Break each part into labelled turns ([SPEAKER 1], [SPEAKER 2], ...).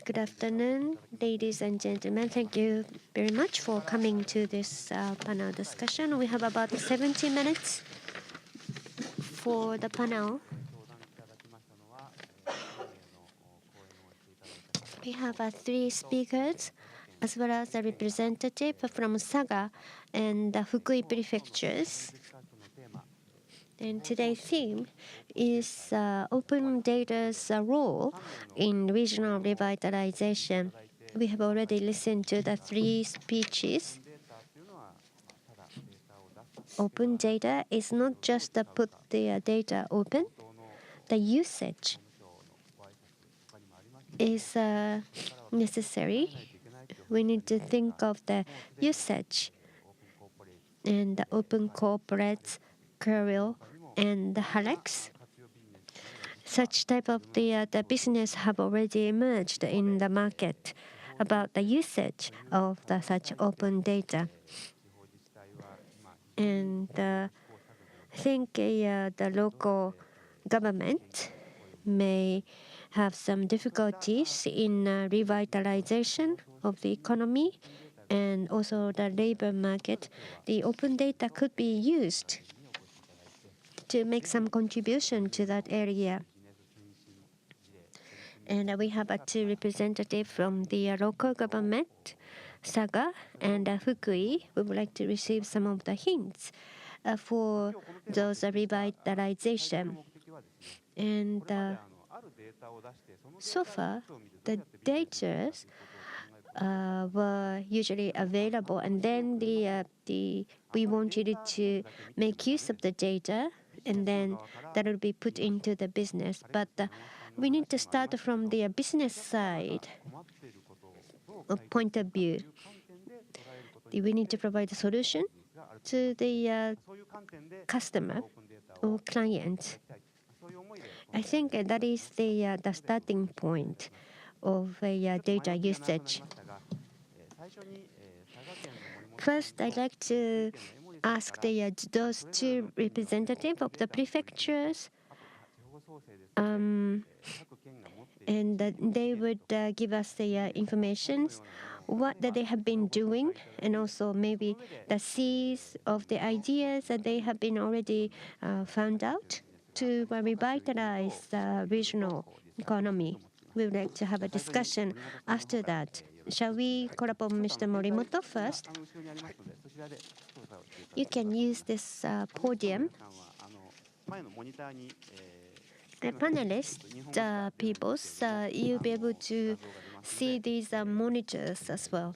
[SPEAKER 1] Good afternoon, ladies and gentlemen. Thank you very much for coming to this panel discussion. We have about 70 minutes for the panel. We have three speakers, as well as a representative from Saga and the Fukui prefectures. And today's theme is open data's role in regional revitalization. We have already listened to the three speeches. Open data is not just to put the data open. The usage is necessary. We need to think of the usage and the OpenCorporates, Calil, and the HALEX. Such type of the business have already emerged in the market about the usage of such open data. And I think the local government may have some difficulties in revitalization of the economy and also the labor market. The open data could be used to make some contribution to that area. And we have two representatives from the local government, Saga and Fukui. We would like to receive some of the hints for those revitalization. And so far, the data were usually available, and then we wanted to make use of the data, and then that will be put into the business. But we need to start from the business side of point of view. We need to provide a solution to the customer or client. I think that is the starting point of data usage. First, I'd like to ask those two representatives of the prefectures, and they would give us the information what that they have been doing, and also maybe the seeds of the ideas that they have been already found out to revitalize the regional economy. We would like to have a discussion after that. Shall we call upon Mr. Morimoto first? You can use this podium. The panelists, people, you'll be able to see these monitors as well.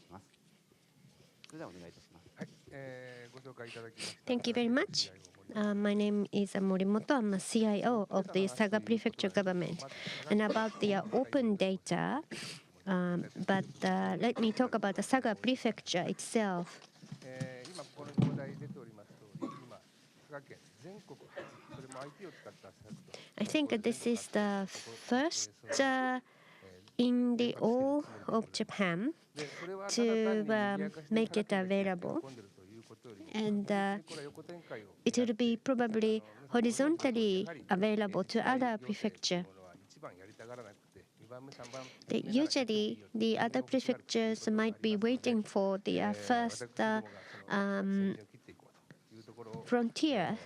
[SPEAKER 1] Thank you very much. My name is Morimoto. I'm a CIO of the Saga Prefecture government. And about the open data, but let me talk about the Saga Prefecture itself. I think this is the first in the all of Japan to make it available. And it will be probably horizontally available to other prefectures. Usually, the other prefectures might be waiting for the first frontier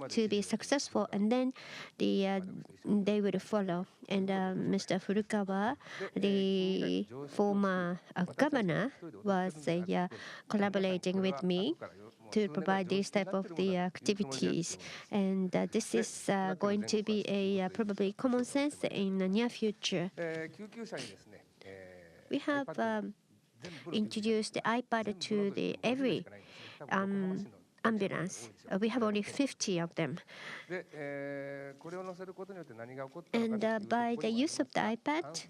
[SPEAKER 1] to be successful, and then they will follow. And Mr. Furukawa, the former governor, was collaborating with me to provide these type of the activities, and this is going to be a probably common sense in the near future. We have introduced the iPad to every ambulance. We have only 50 of them. And by the use of the iPad,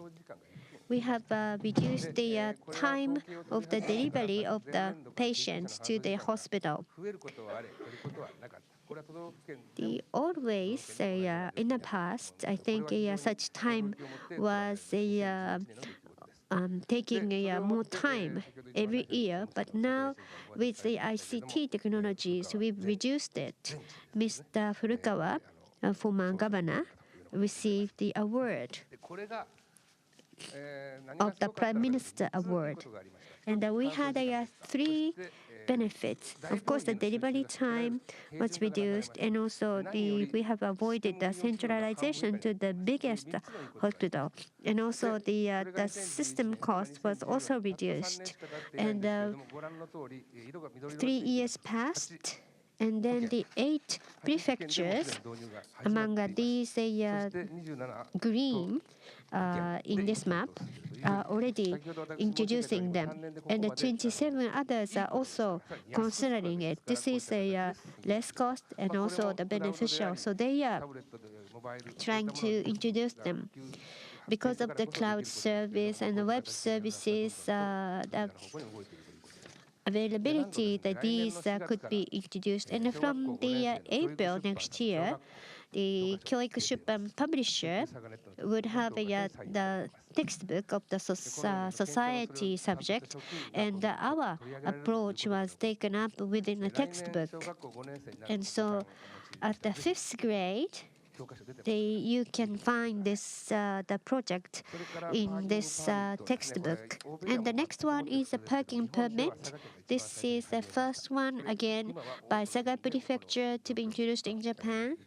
[SPEAKER 1] we have reduced the time of the delivery of the patients to the hospital. Always in the past, I think such time was taking more time every year, but now with the ICT technologies, we've reduced it. Mr. Furukawa, former governor, received the award. of the Prime Minister Award. And we had three benefits. Of course, the delivery time was reduced, and also we have avoided the centralization to the biggest hospital, and also the system cost was also reduced. And 3 years passed, and then the 8 prefectures among these green in this map are already introducing them, and the 27 others are also considering it. This is a less cost and also the beneficial, so they are trying to introduce them. Because of the cloud service and the web services, the availability that these could be introduced. And from the April next year, the Kyoiku Shuppan publisher would have the textbook of the society subject, and our approach was taken up within the textbook. And so at the 5th grade, you can find this the project in this textbook. And the next one is a parking permit. This is the first one, again, by Saga Prefecture to be introduced in Japan.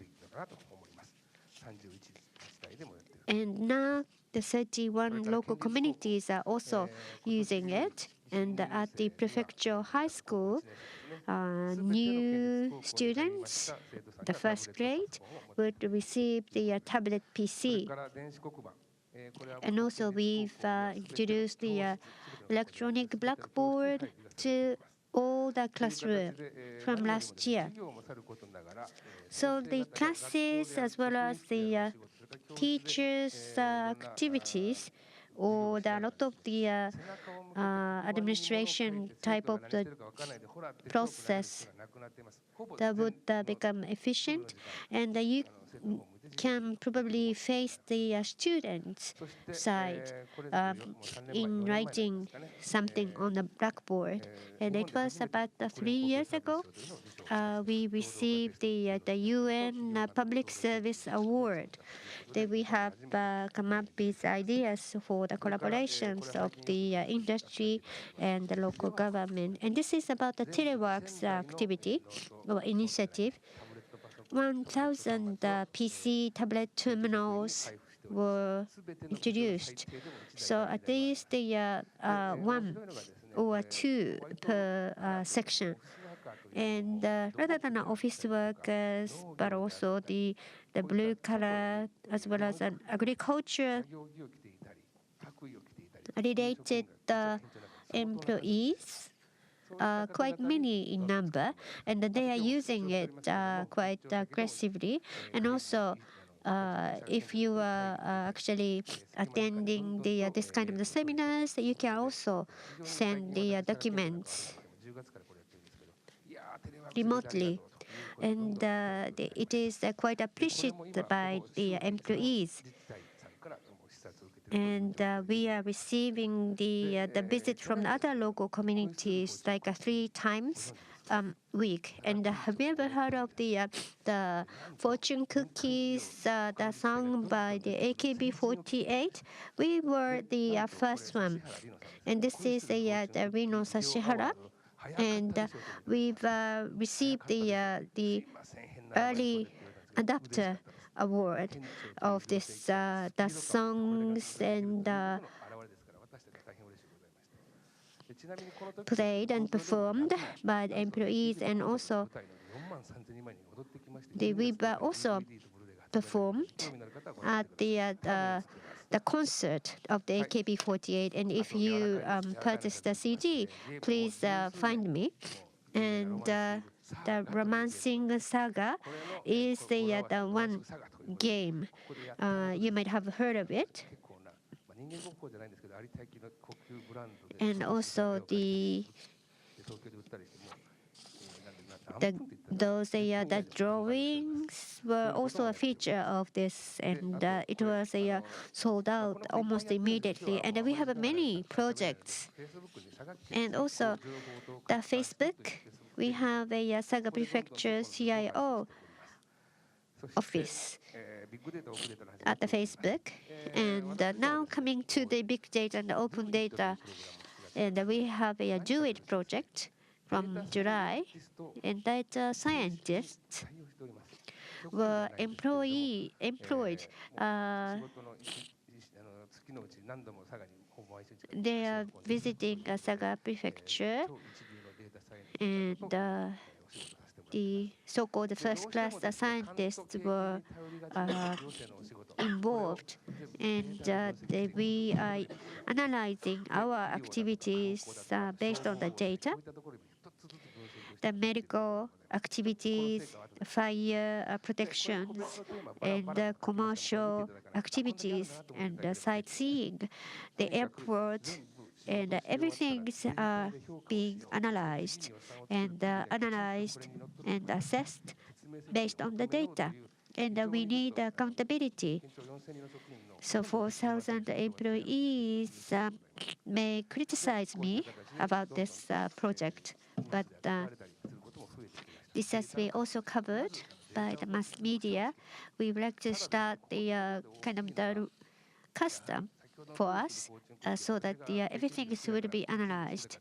[SPEAKER 1] And now the 31 local communities are also using it. And at the Prefectural High School, new students, the 1st grade, would receive the tablet PC. And also we've introduced the electronic blackboard to all the classroom from last year. So the classes as well as the teachers' activities, or a lot of the administration type of the process that would become efficient, and you can probably face the students' side in writing something on the blackboard. And it was about 3 years ago. We received the UN Public Service Award. That we have come up with ideas for the collaborations of the industry and the local government. And this is about the teleworks activity or initiative. 1,000 PC tablet terminals were introduced. So at least one or two per section. And rather than office workers, but also the blue collar as well as an agriculture related employees, quite many in number, and they are using it quite aggressively. And also, if you are actually attending this kind of the seminars, you can also send the documents remotely, and it is quite appreciated by the employees. And we are receiving the visit from the other local communities like 3 times week. And have you ever heard of the fortune cookies, the song by the AKB48? We were the first one, and this is the Rino Sashihara. And we've received the early adapter award of this the songs and played and performed by the employees, and also we've also performed at the concert of the AKB48. And if you purchase the CD, please find me. And the Romancing Saga is the one game. You might have heard of it. And also those the drawings were also a feature of this, and it was sold out almost immediately. And we have many projects. And also the Facebook, we have a Saga Prefecture CIO office at the Facebook. And now coming to the big data and the open data, and we have a do-it project from July, and data scientists were employed. They are visiting Saga Prefecture, and the so-called first-class scientists were uh, involved, and we are analyzing our activities based on the data, the medical activities, fire protections, and commercial activities, and sightseeing, the airport, and everything is being analyzed and assessed based on the data. And we need accountability. So 4,000 employees may criticize me about this project, but this has been also covered by the mass media. We would like to start the kind of the custom for us so that everything will be analyzed.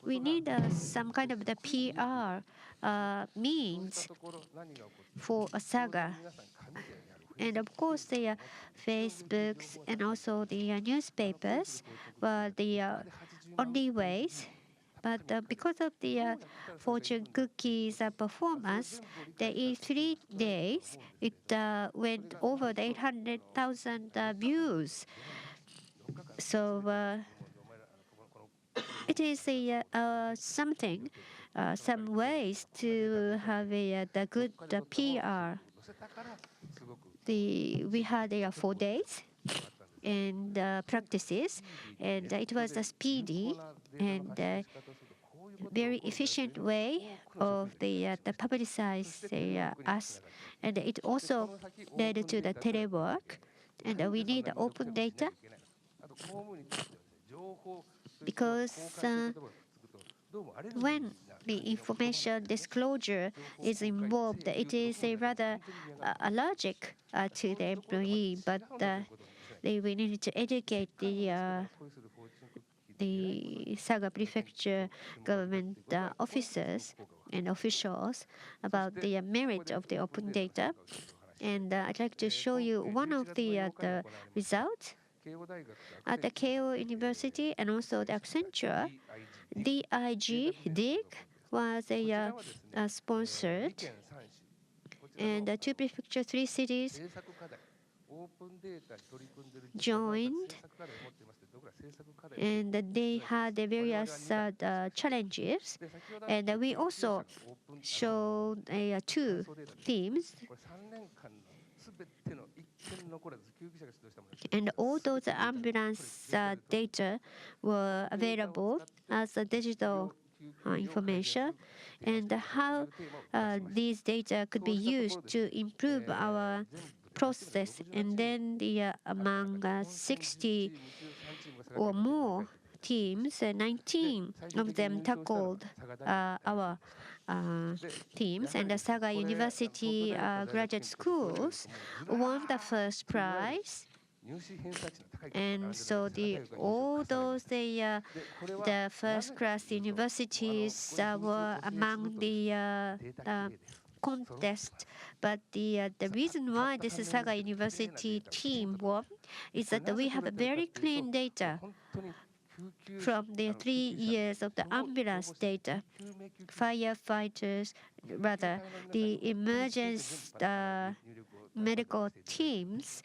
[SPEAKER 1] We need some kind of the PR means for a saga. And of course, the Facebooks and also the newspapers were the only ways. But because of the fortune cookies performance, in 3 days, it went over the 800,000 views. So it is something, some ways to have the good PR. We had 4 days and practices, and it was a speedy and very efficient way of the publicize us, and it also led to the telework, and we need open data because when the information disclosure is involved, it is a rather allergic to the employee, but we need to educate the Saga Prefecture government officers and officials about the merit of the open data. And I'd like to show you one of the results at the Keio University and also the Accenture. DIG was sponsored, and 2 prefectures, 3 cities joined, and they had the various challenges. And we also showed 2 themes. And all those ambulance data were available as a digital information, and how these data could be used to improve our process. And then among 60 or more teams, 19 of them tackled our teams, and the Saga University graduate schools won the first prize. And so all those the first class universities were among the contest. But the reason why this Saga University team won is that we have a very clean data from the 3 years of the ambulance data. Firefighters, rather, the emergency medical teams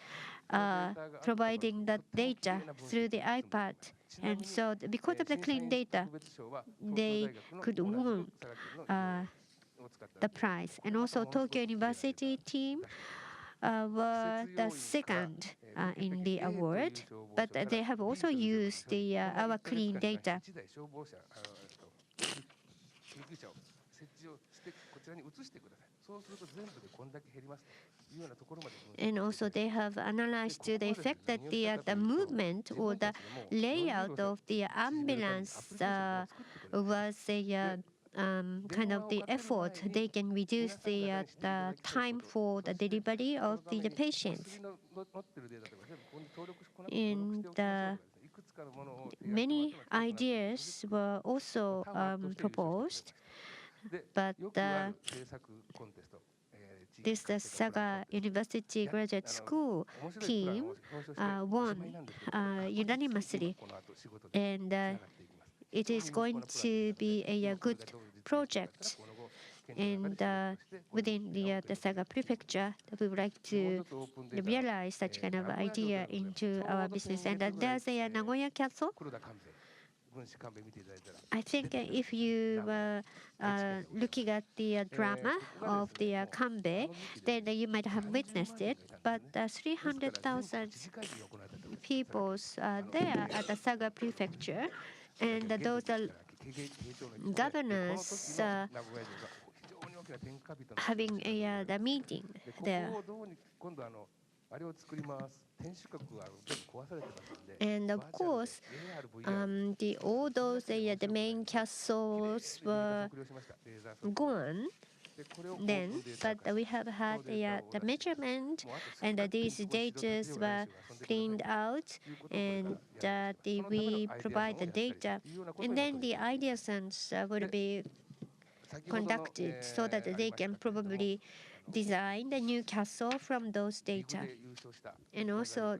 [SPEAKER 1] providing that data through the iPad. And so because of the clean data, they could win the prize. And also Tokyo University team were the second in the award, but they have also used our clean data. And also they have analyzed the effect that the movement or the layout of the ambulance was kind of the effort, they can reduce the time for the delivery of the patients. And many ideas were also proposed, but this Saga University Graduate School team won unanimously, and it is going to be a good project. And within the Saga Prefecture, we would like to realize such kind of idea into our business. And there's a Nagoya Castle. I think if you were looking at the drama of the Kanbei, then you might have witnessed it. But 300,000 people there at the Saga Prefecture, and those governors having the meeting there. And of course, all those the main castles were gone then, but we have had the measurement, and these data were cleaned out, and we provide the data, and then the ideations will be conducted so that they can probably design the new castle from those data. And also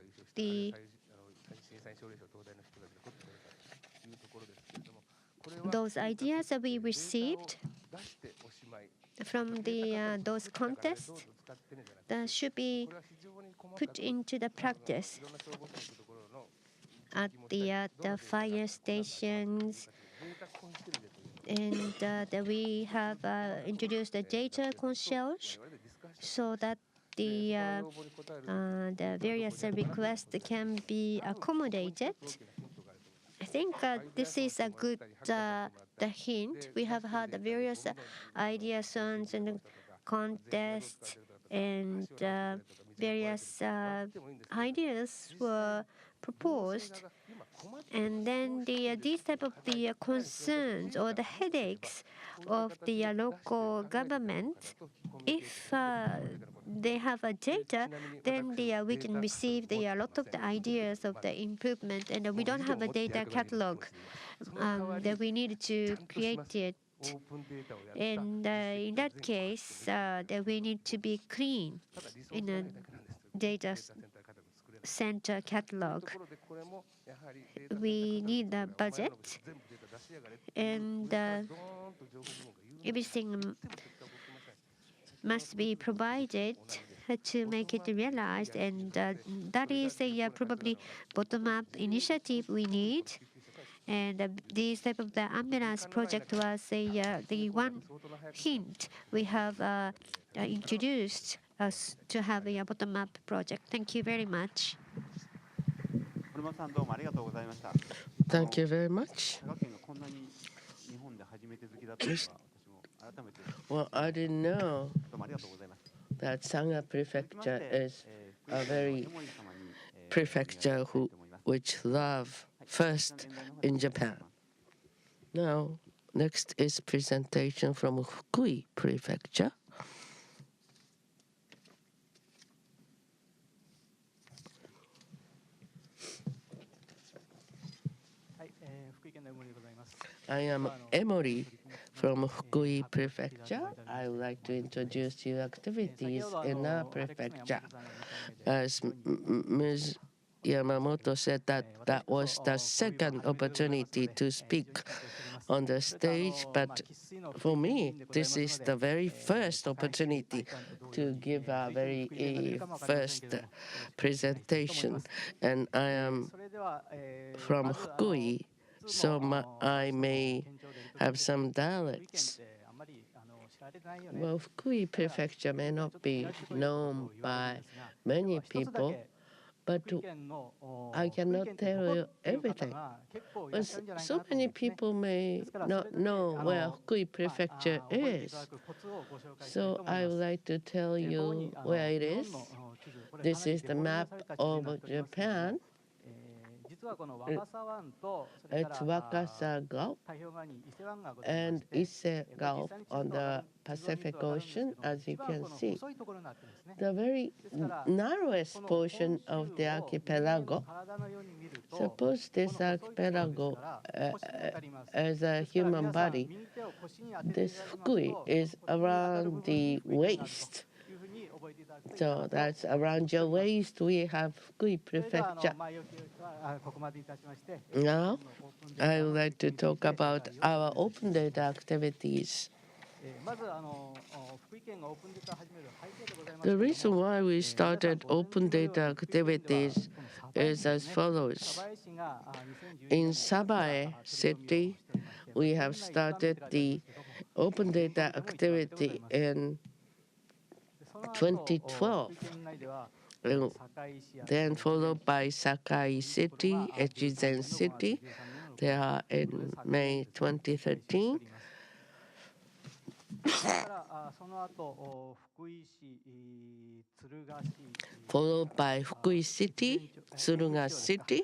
[SPEAKER 1] those ideas that we received from those contests that should be put into the practice at the fire stations, and that we have introduced the data concierge so that the various requests can be accommodated. I think this is a good the hint. We have had various ideas and contests, and various ideas were proposed. And then these type of the concerns or the headaches of the local government, if they have a data, then we can receive a lot of the ideas of the improvement, and we don't have a data catalog that we need to create it. And in that case, that we need to be clean in a data center catalog. We need a budget, and everything must be provided to make it realized, and that is a probably bottom-up initiative we need. And this type of the ambulance project was the one hint we have introduced us to have a bottom-up project. Thank you very much.
[SPEAKER 2] Thank you very much. Well, I didn't know that Saga Prefecture is a very prefecture which love first in Japan. Now, next is presentation from Fukui Prefecture. I am Emori from Fukui Prefecture. I would like to introduce you activities in our prefecture. As Ms. Yamamoto said, that was the second opportunity to speak on the stage, but for me, this is the very first opportunity to give a very first presentation, and I am from Fukui, so I may have some dialects. Well, Fukui Prefecture may not be known by many people, but I cannot tell you everything. So many people may not know where Fukui Prefecture is, so I would like to tell you where it is. This is the map of Japan. it's Wakasa Gulf and Ise Gulf on the Pacific Ocean, as you can see. The very narrowest portion of the archipelago. Suppose this archipelago as a human body. This Fukui is around the waist. So that's around your waist. We have Fukui Prefecture. Now, I would like to talk about our open data activities. The reason why we started open data activities is as follows. In Sabae City, we have started the open data activity in 2012. Then followed by Sakai City, Echizen City. They are in May 2013. Followed by Fukui City, Tsuruga City,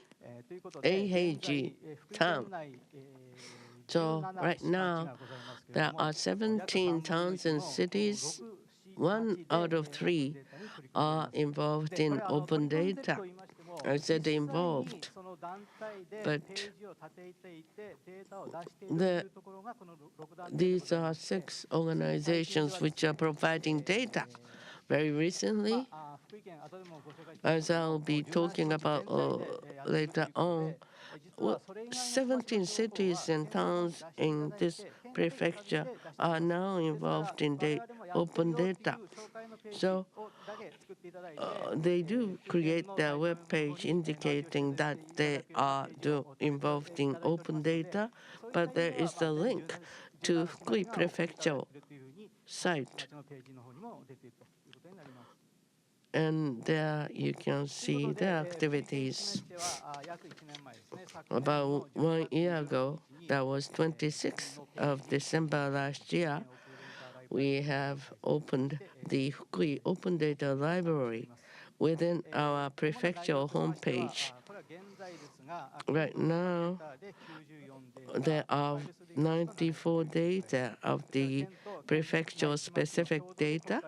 [SPEAKER 2] Eiheiji Town. So right now, there are 17 towns and cities. 1 out of 3 are involved in open data. I said involved, but these are 6 organizations which are providing data. Very recently, as I'll be talking about later on, 17 cities and towns in this prefecture are now involved in the open data. So they do create their web page indicating that they are involved in open data, but there is the link to Fukui Prefectural site. And there you can see their activities. About 1 year ago, that was 26th of December last year, we have opened the Fukui Open Data Library within our prefectural homepage. Right now, there are 94 data of the prefectural specific data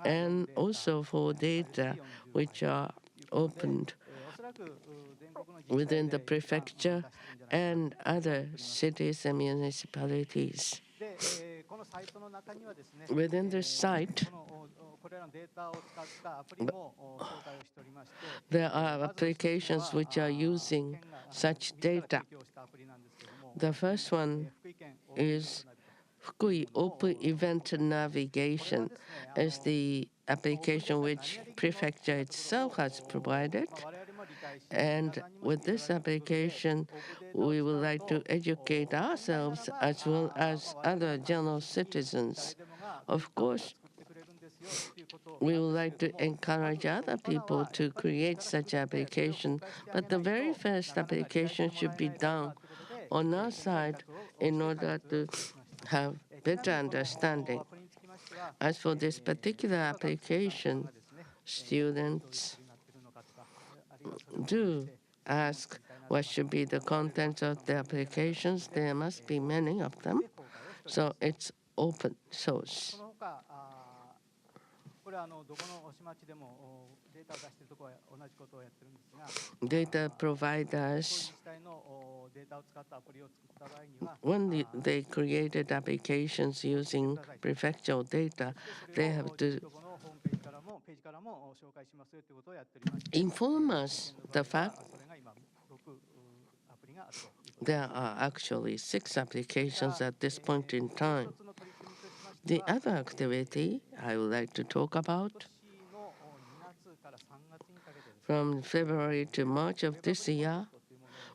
[SPEAKER 2] and also 4 data which are opened within the prefecture and other cities and municipalities. Within the site, there are applications which are using such data. The first one is Fukui Open Event Navigation, is the application which Prefecture itself has provided. And with this application, we would like to educate ourselves as well as other general citizens. Of course, we would like to encourage other people to create such application, but the very first application should be done on our side in order to have better understanding. As for this particular application, students do ask what should be the content of the applications. There must be many of them. So it's open source. Data providers, when they created applications using prefectural data, they have to inform us the fact there are actually 6 applications at this point in time. The other activity I would like to talk about, from February to March of this year,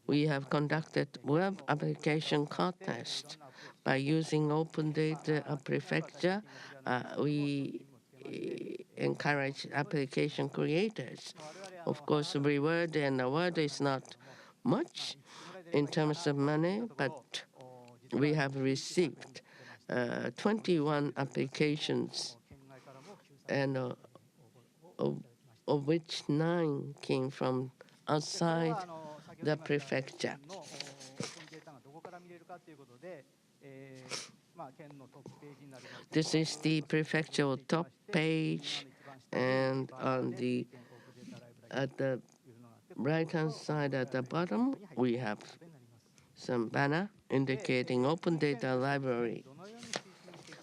[SPEAKER 2] we have conducted web application contest by using open data prefecture. We encourage application creators. Of course, reward and award is not much in terms of money, but we have received 21 applications, and of which 9 came from outside the prefecture. This is the prefectural top page, and at the right-hand side at the bottom, we have some banner indicating open data library.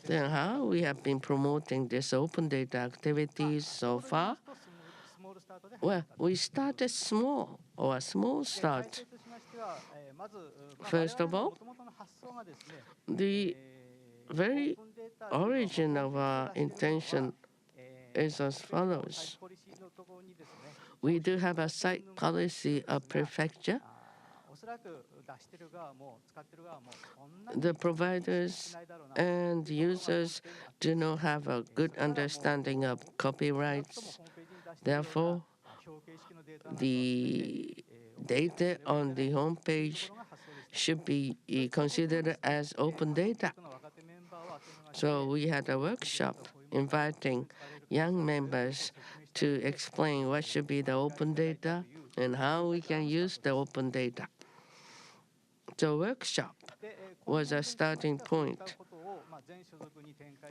[SPEAKER 2] Then how we have been promoting this open data activities so far? Well, we started small, or a small start. First of all, the very origin of our intention is as follows. We do have a site policy of prefecture. The providers and users do not have a good understanding of copyrights. Therefore, the data on the homepage should be considered as open data. So we had a workshop inviting young members to explain what should be the open data and how we can use the open data. The workshop was a starting point.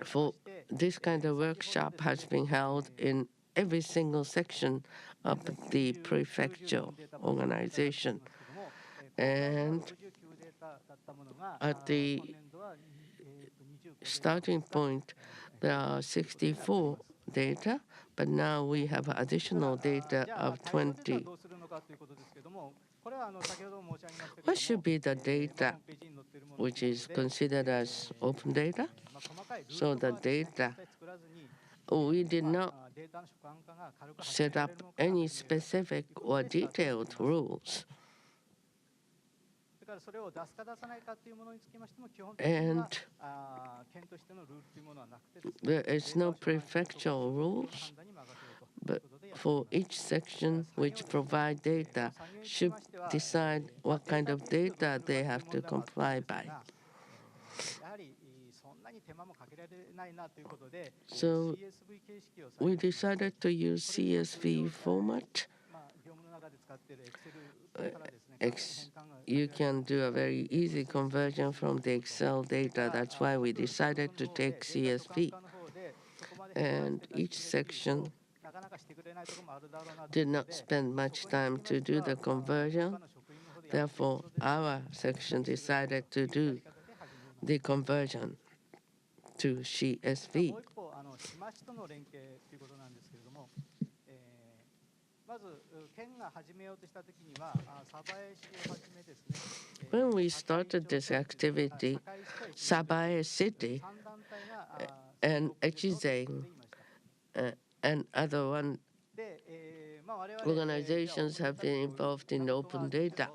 [SPEAKER 2] For this kind of workshop has been held in every single section of the prefectural organization. And at the starting point, there are 64 data, but now we have additional data of 20. What should be the data which is considered as open data? So the data, we did not set up any specific or detailed rules. And there is no prefectural rules, but for each section which provide data should decide what kind of data they have to comply by. So we decided to use CSV format. You can do a very easy conversion from the Excel data. That's why we decided to take CSV. And each section did not spend much time to do the conversion. Therefore, our section decided to do the conversion to CSV. When we started this activity, Sabae City and Echizen and other organizations have been involved in open data.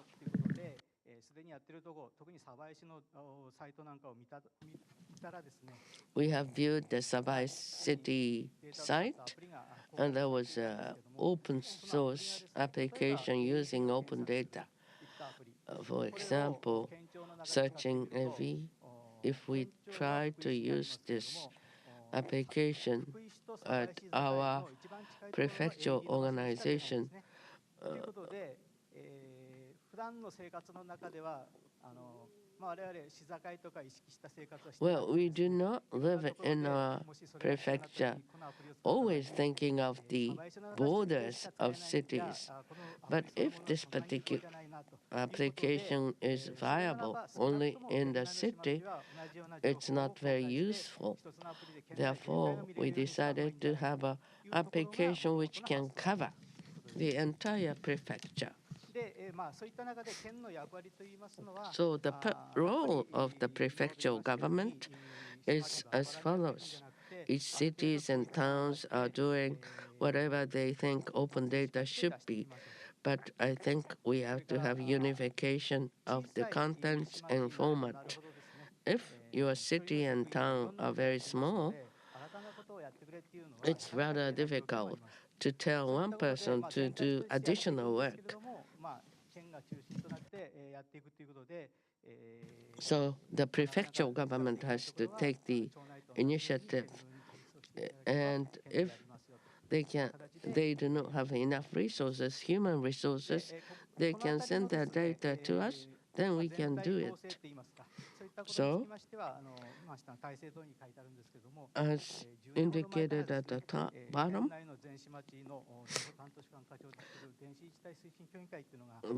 [SPEAKER 2] We have viewed the Sabae City site, and there was an open source application using open data. For example, searching AV, if we try to use this application at our prefectural organization, well, we do not live in a prefecture always thinking of the borders of cities. But if this particular application is viable only in the city, it's not very useful. Therefore, we decided to have an application which can cover the entire prefecture. So the role of the prefectural government is as follows. Each cities and towns are doing whatever they think open data should be, but I think we have to have unification of the contents and format. If your city and town are very small, it's rather difficult to tell one person to do additional work. So the prefectural government has to take the initiative, and if they do not have enough resources, human resources, they can send their data to us, then we can do it. So, as indicated at the top, bottom,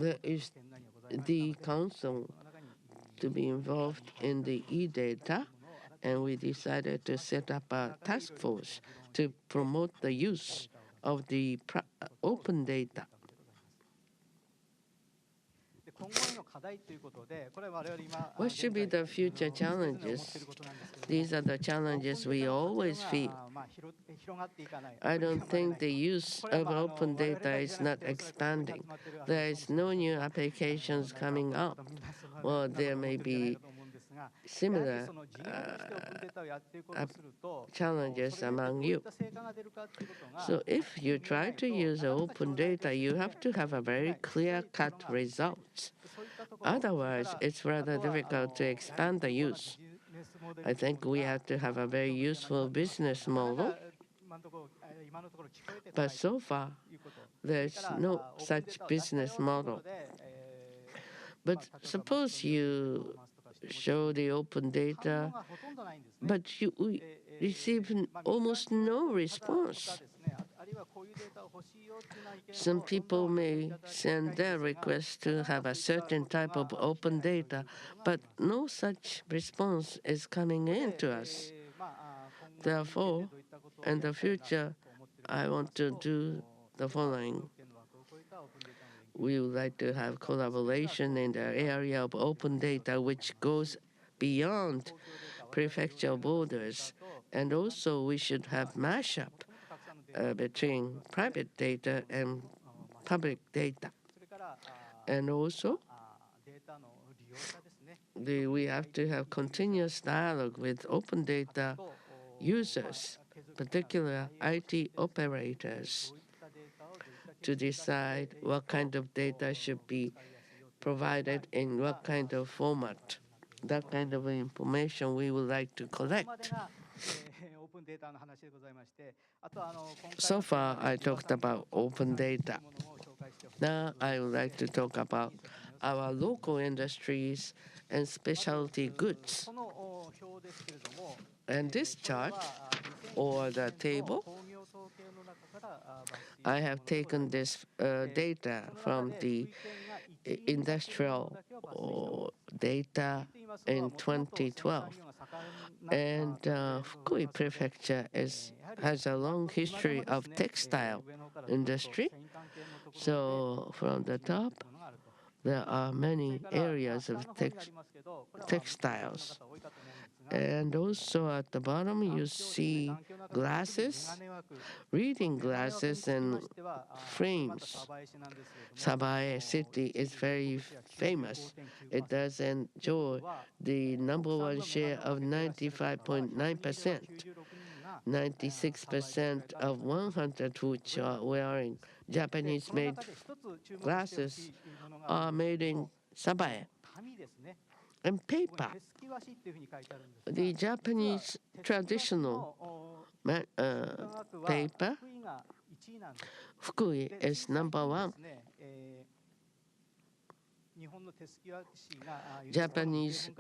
[SPEAKER 2] there is the council to be involved in the e-data, and we decided to set up a task force to promote the use of the open data. What should be the future challenges? These are the challenges we always feel. I don't think the use of open data is not expanding. There is no new applications coming up. Well, there may be similar challenges among you. So if you try to use open data, you have to have a very clear-cut results. Otherwise, it's rather difficult to expand the use. I think we have to have a very useful business model, but so far, there's no such business model. But suppose you show the open data, but you receive almost no response. Some people may send their request to have a certain type of open data, but no such response is coming in to us. Therefore, in the future, I want to do the following. We would like to have collaboration in the area of open data, which goes beyond prefectural borders. And also, we should have mashup between private data and public data. And also, we have to have continuous dialogue with open data users, particular IT operators, to decide what kind of data should be provided in what kind of format. That kind of information we would like to collect. So far, I talked about open data. Now, I would like to talk about our local industries and specialty goods. And this chart, or the table, I have taken this data from the industrial data in 2012. And Fukui Prefecture has a long history of textile industry. So from the top, there are many areas of textiles. And also at the bottom, you see glasses, reading glasses and frames. Sabae city is very famous. It does enjoy the #1 share of 95.9%. 96% of 100 which are wearing Japanese-made glasses are made in Sabae. And paper. The Japanese traditional paper, Fukui, is #1. Japanese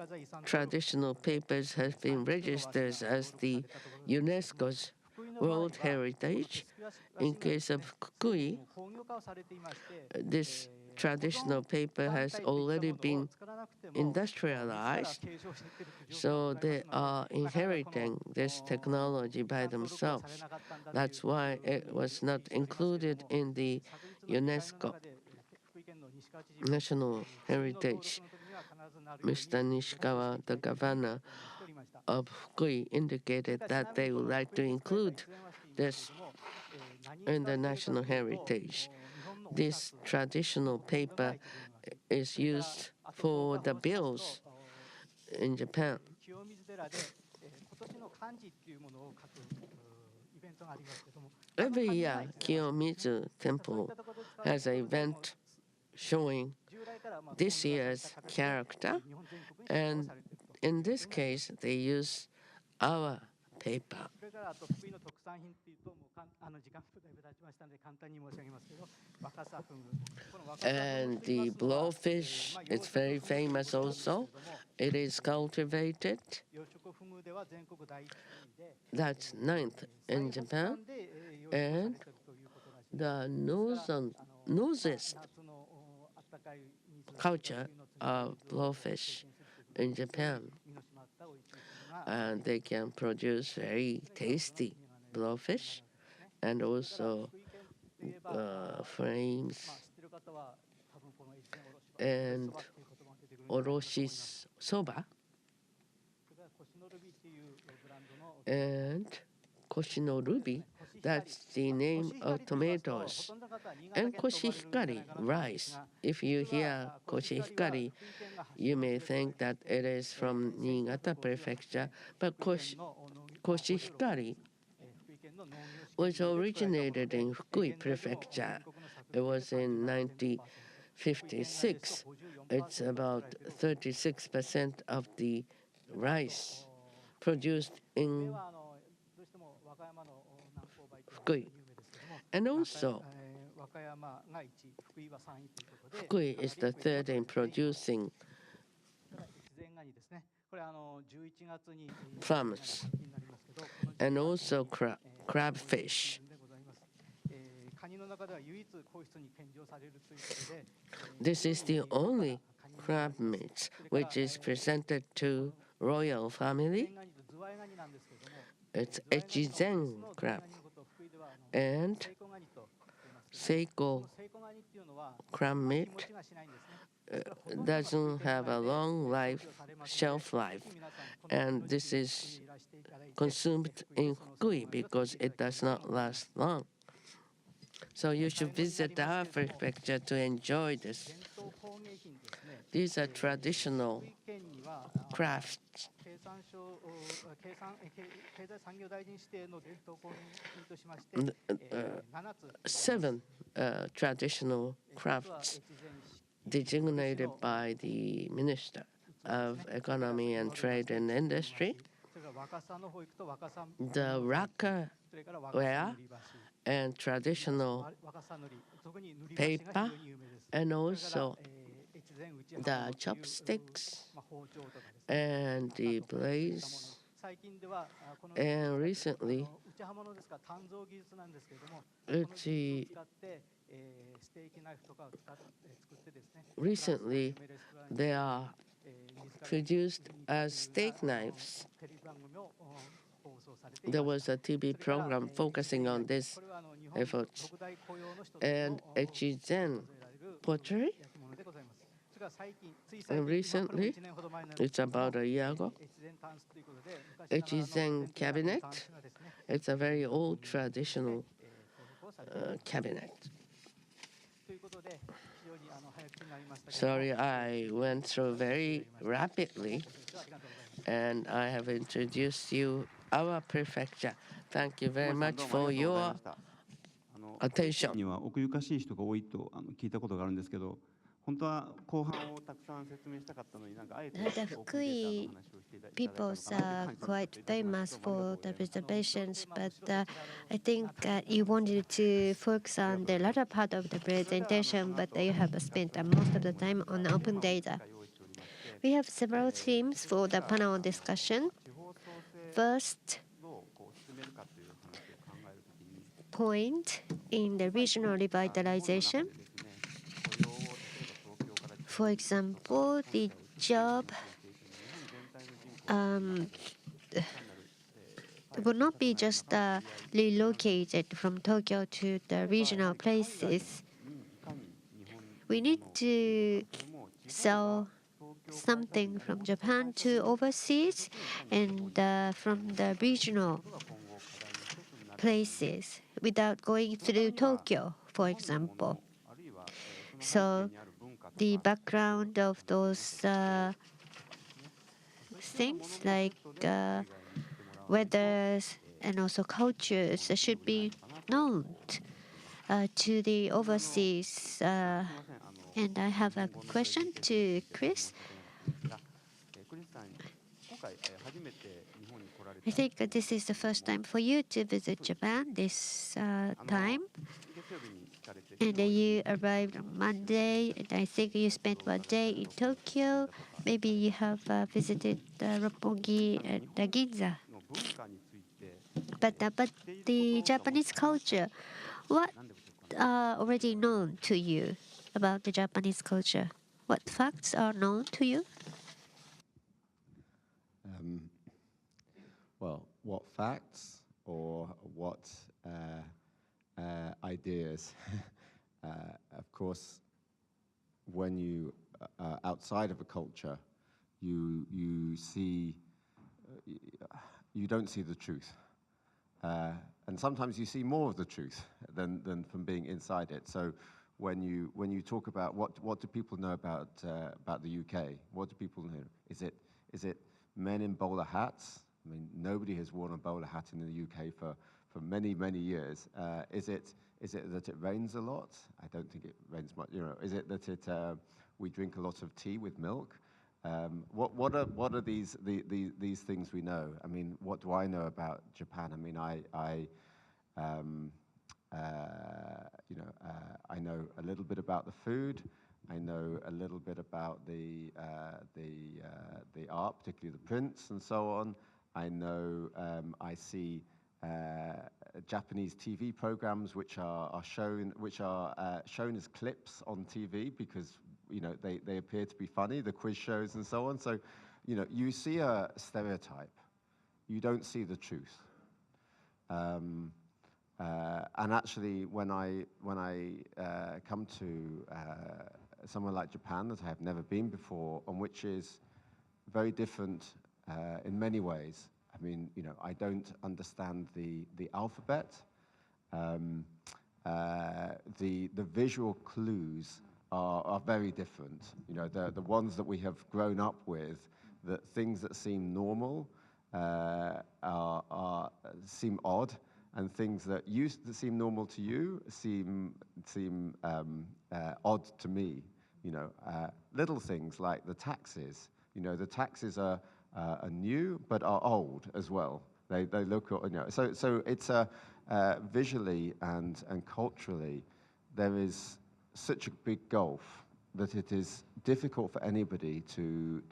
[SPEAKER 2] traditional papers have been registered as the UNESCO's World Heritage. In case of Fukui, this traditional paper has already been industrialized, so they are inheriting this technology by themselves. That's why it was not included in the UNESCO National Heritage. Mr. Nishikawa, the governor of Fukui, indicated that they would like to include this in the national heritage. This traditional paper is used for the bills in Japan. Every year, Kiyomizu Temple has an event showing this year's character, and in this case, they use our paper. And the blowfish is very famous also. It is cultivated. That's ninth in Japan. And the newest culture of blowfish in Japan. And they can produce very tasty blowfish and also frames and oroshi soba and koshino ruby. That's the name of tomatoes. And koshihikari, rice. If you hear koshihikari, you may think that it is from Niigata Prefecture, but koshihikari was originated in Fukui Prefecture. It was in 1956. It's about 36% of the rice produced in Fukui. And also, Fukui is the third in producing farms and also crabfish. This is the only crab meat which is presented to royal family. It's echizen crab and seiko crab meat doesn't have a long shelf life, and this is consumed in Fukui because it does not last long. So you should visit our prefecture to enjoy this. These are traditional crafts. 7 traditional crafts designated by the Minister of Economy and Trade and Industry. The raka ware and traditional paper, and also the chopsticks and the blaze. And recently, they are produced as steak knives. There was a TV program focusing on this effort. And echizen pottery. And recently, it's about a year ago, echizen cabinet. It's a very old traditional cabinet. Sorry, I went through very rapidly, and I have introduced you our prefecture. Thank you very much for your attention.
[SPEAKER 3] には奥ゆかしい人が多いと聞いたことがあるんですけど、本当は後半をたくさん説明したかったのに、なんかあえて
[SPEAKER 1] The Fukui people are quite famous for the reservations, but I think you wanted to focus on the latter part of the presentation, but you have spent most of the time on open data. We have several themes for the panel discussion. First point in the regional revitalization. For example, the job will not be just relocated from Tokyo to the regional places. We need to sell something from Japan to overseas and from the regional places without going through Tokyo, for example. So the background of those things like weathers and also cultures should be known to the overseas. And I have a question to Chris. I think this is the first time for you to visit Japan this time. And you arrived on Monday, and I think you spent 1 day in Tokyo. Maybe you have visited Roppongi and Ginza. But the Japanese culture, what already known to you about the Japanese culture? What facts are known to you?
[SPEAKER 4] Well, what facts or what ideas? Of course, when you outside of a culture, you see you don't see the truth, and sometimes you see more of the truth than from being inside it. So when you talk about what do people know about the UK? What do people know? Is it men in bowler hats? I mean, nobody has worn a bowler hat in the UK for many years. Is it that it rains a lot? I don't think it rains much. You know, is it that we drink a lot of tea with milk? What are these things we know? I mean, what do I know about Japan? I mean, I know a little bit about the food. I know a little bit about the art, particularly the prints and so on. I know I see Japanese TV programs which are shown as clips on TV because they appear to be funny, the quiz shows and so on. So you see a stereotype, you don't see the truth. And actually, when I come to somewhere like Japan that I have never been before, and which is very different in many ways. I mean, I don't understand the alphabet. The visual clues are very different. The ones that we have grown up with, that things that seem normal seem odd, and things that seem normal to you seem odd to me. Little things like the taxis. The taxis are new but are old as well. They look, so it's visually and culturally there is such a big gulf that it is difficult for anybody to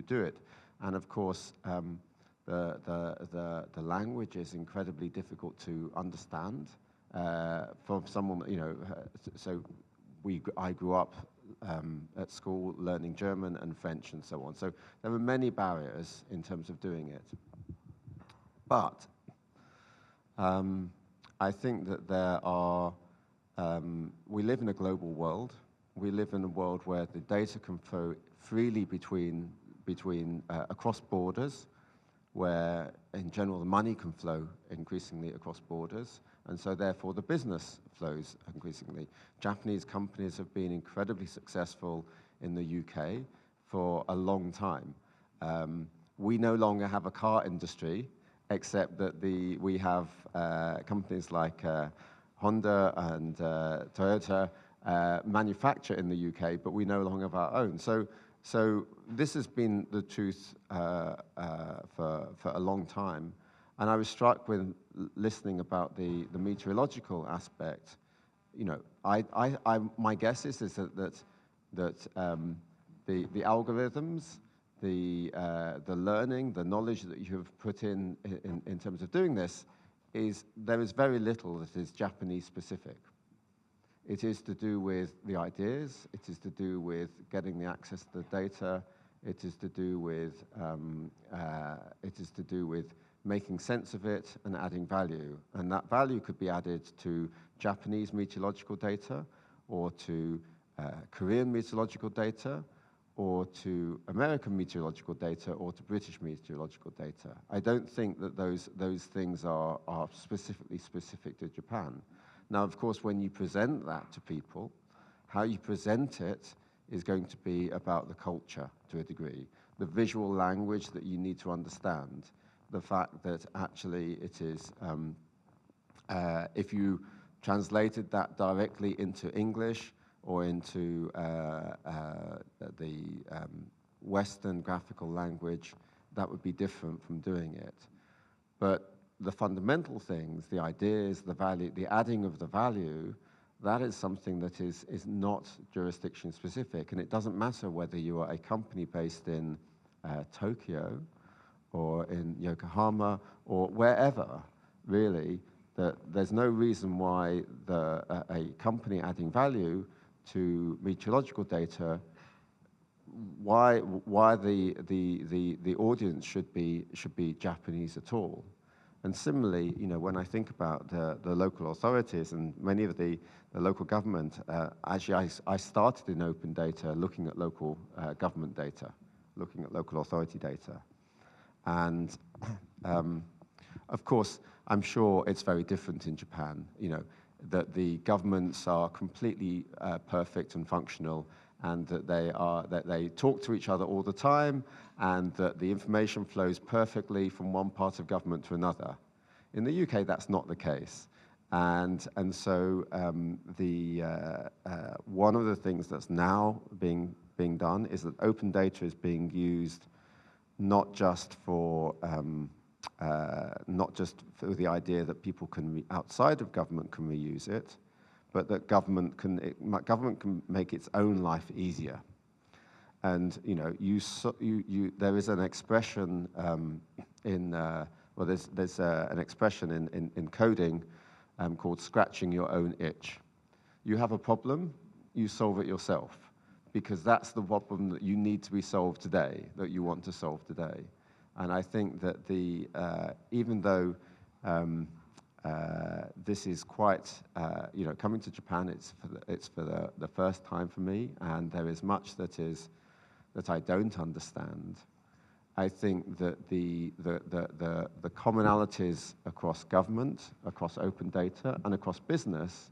[SPEAKER 4] do it. And of course, the language is incredibly difficult to understand for someone. So I grew up at school learning German and French and so on. So there were many barriers in terms of doing it. But I think that there are, we live in a global world. We live in a world where the data can flow freely between across borders, where in general the money can flow increasingly across borders, and so therefore the business flows increasingly. Japanese companies have been incredibly successful in the UK for a long time. We no longer have a car industry, except that we have companies like Honda and Toyota manufacture in the UK, but we no longer have our own. So this has been the truth for a long time. And I was struck with listening about the meteorological aspect. My guess is that the algorithms, the learning, the knowledge that you have put in terms of doing this, there is very little that is Japanese specific. It is to do with the ideas. It is to do with getting the access to the data. It is to do with making sense of it and adding value. And that value could be added to Japanese meteorological data, or to Korean meteorological data, or to American meteorological data, or to British meteorological data. I don't think that those things are specifically specific to Japan. Now, of course, when you present that to people, how you present it is going to be about the culture to a degree, the visual language that you need to understand, the fact that actually it is, if you translated that directly into English or into the Western graphical language, that would be different from doing it. But the fundamental things, the ideas, the value, the adding of the value, that is something that is not jurisdiction specific. And it doesn't matter whether you are a company based in Tokyo or in Yokohama or wherever, really, that there's no reason why a company adding value to meteorological data, why the audience should be Japanese at all. And similarly, when I think about the local authorities and many of the local government, actually I started in open data looking at local government data, looking at local authority data. And of course, I'm sure it's very different in Japan, that the governments are completely perfect and functional, and that they talk to each other all the time, and that the information flows perfectly from one part of government to another. In the UK, that's not the case. And so one of the things that's now being done is that open data is being used not just for the idea that people outside of government can reuse it, but that government can make its own life easier. And there is an expression there's an expression in coding called scratching your own itch. You have a problem, you solve it yourself, because that's the problem that you need to be solved today, that you want to solve today. And I think that even though this is quite, coming to Japan, it's for the first time for me, and there is much that I don't understand. I think that the commonalities across government, across open data, and across business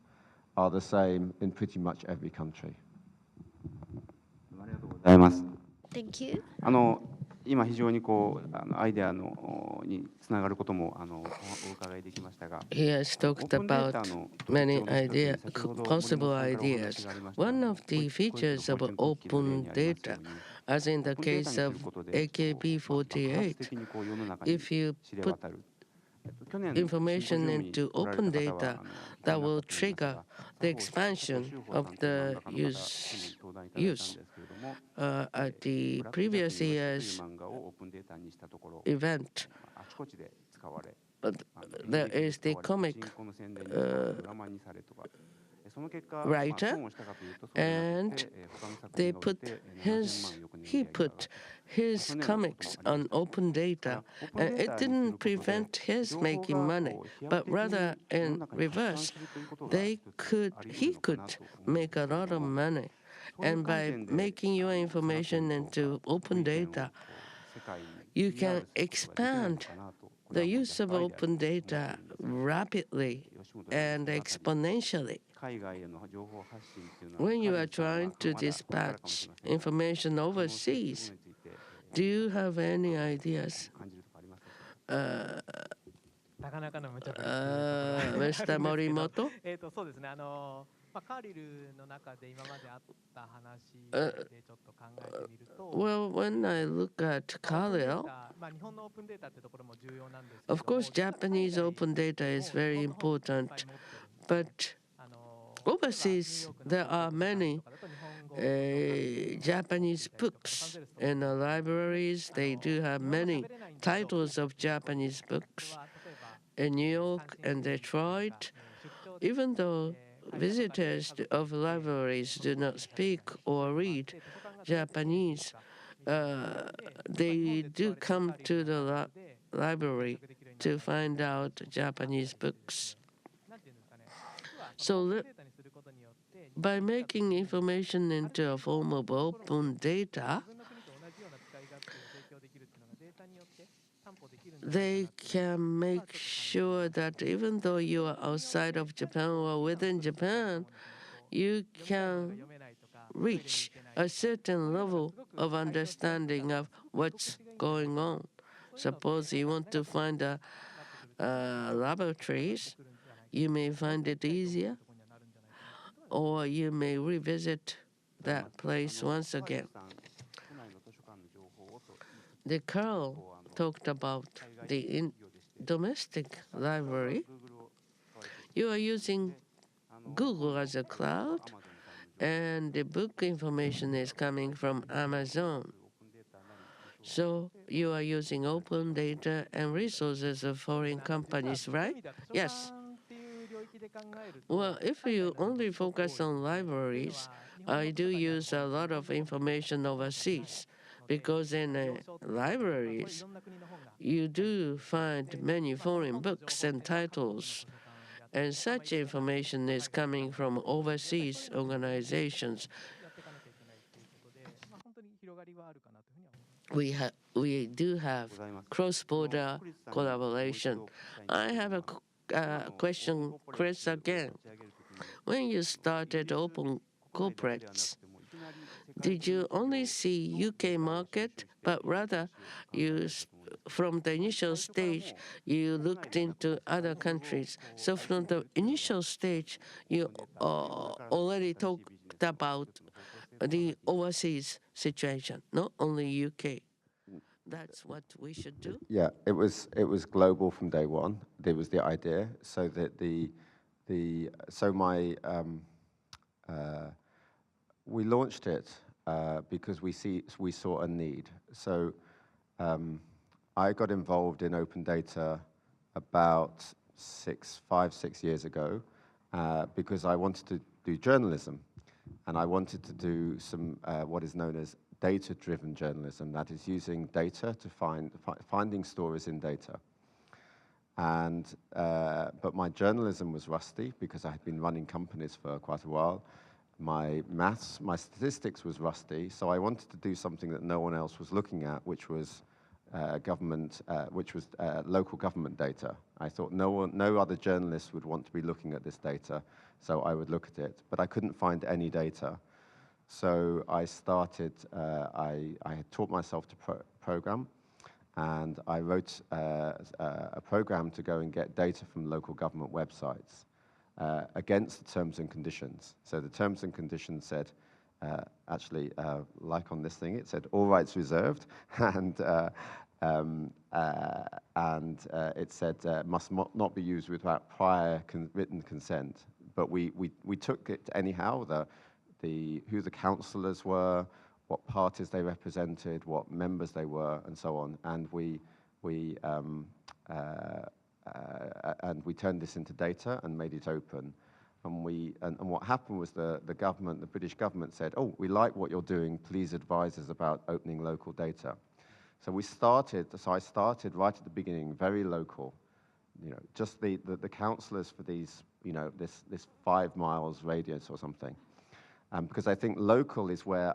[SPEAKER 4] are the same in pretty much every country.
[SPEAKER 3] ありがとうございます。
[SPEAKER 1] Thank you.
[SPEAKER 3] 今非常にアイデアにつながることもお伺いできましたが、
[SPEAKER 2] He has talked about many possible ideas. One of the features of open data, as in the case of AKB48, if you put information into open data, that will trigger the expansion of the use. At the previous year's event, there is the comic writer, and he put his comics on open data, and it didn't prevent his making money, but rather in reverse, he could make a lot of money. And by making your information into open data, you can expand the use of open data rapidly and exponentially. When you are trying to dispatch information overseas, do you have any ideas? Mr. Morimoto? Well, when I look at Calil, of course, Japanese open data is very important, but overseas, there are many Japanese books in the libraries. They do have many titles of Japanese books in New York and Detroit. Even though visitors of libraries do not speak or read Japanese, they do come to the library to find out Japanese books. So by making information into a form of open data, they can make sure that even though you are outside of Japan or within Japan, you can reach a certain level of understanding of what's going on. Suppose you want to find laboratories, you may find it easier, or you may revisit that place once again. the Carl talked about the domestic library. You are using Google as a cloud, and the book information is coming from Amazon. So you are using open data and resources of foreign companies, right? Yes. Well, if you only focus on libraries, I do use a lot of information overseas because in libraries, you do find many foreign books and titles, and such information is coming from overseas organizations. We do have cross-border collaboration. I have a question, Chris, again. When you started OpenCorporates, did you only see UK market, but rather from the initial stage, you looked into other countries? So from the initial stage, you already talked about the overseas situation, not only UK. That's what we should do.
[SPEAKER 4] Yeah, it was global from day one. There was the idea, so that we launched it because we saw a need. So I got involved in open data about 5-6 years ago because I wanted to do journalism, and I wanted to do some what is known as data-driven journalism, that is using data to finding stories in data. And but my journalism was rusty because I had been running companies for quite a while. My maths, my statistics was rusty, so I wanted to do something that no one else was looking at, which was local government data. I thought no other journalist would want to be looking at this data, so I would look at it. But I couldn't find any data. So I started, I had taught myself to program, and I wrote a program to go and get data from local government websites against the terms and conditions. So the terms and conditions said, like on this thing, it said all rights reserved, and it said must not be used without prior written consent. But we took it anyhow. Who the councillors were, what parties they represented, what members they were, and so on. And we turned this into data and made it open. And what happened was the British government said, "Oh, we like what you're doing. Please advise us about opening local data." So I started right at the beginning, very local. Just the councillors for these, this 5 miles radius or something. Because I think local is where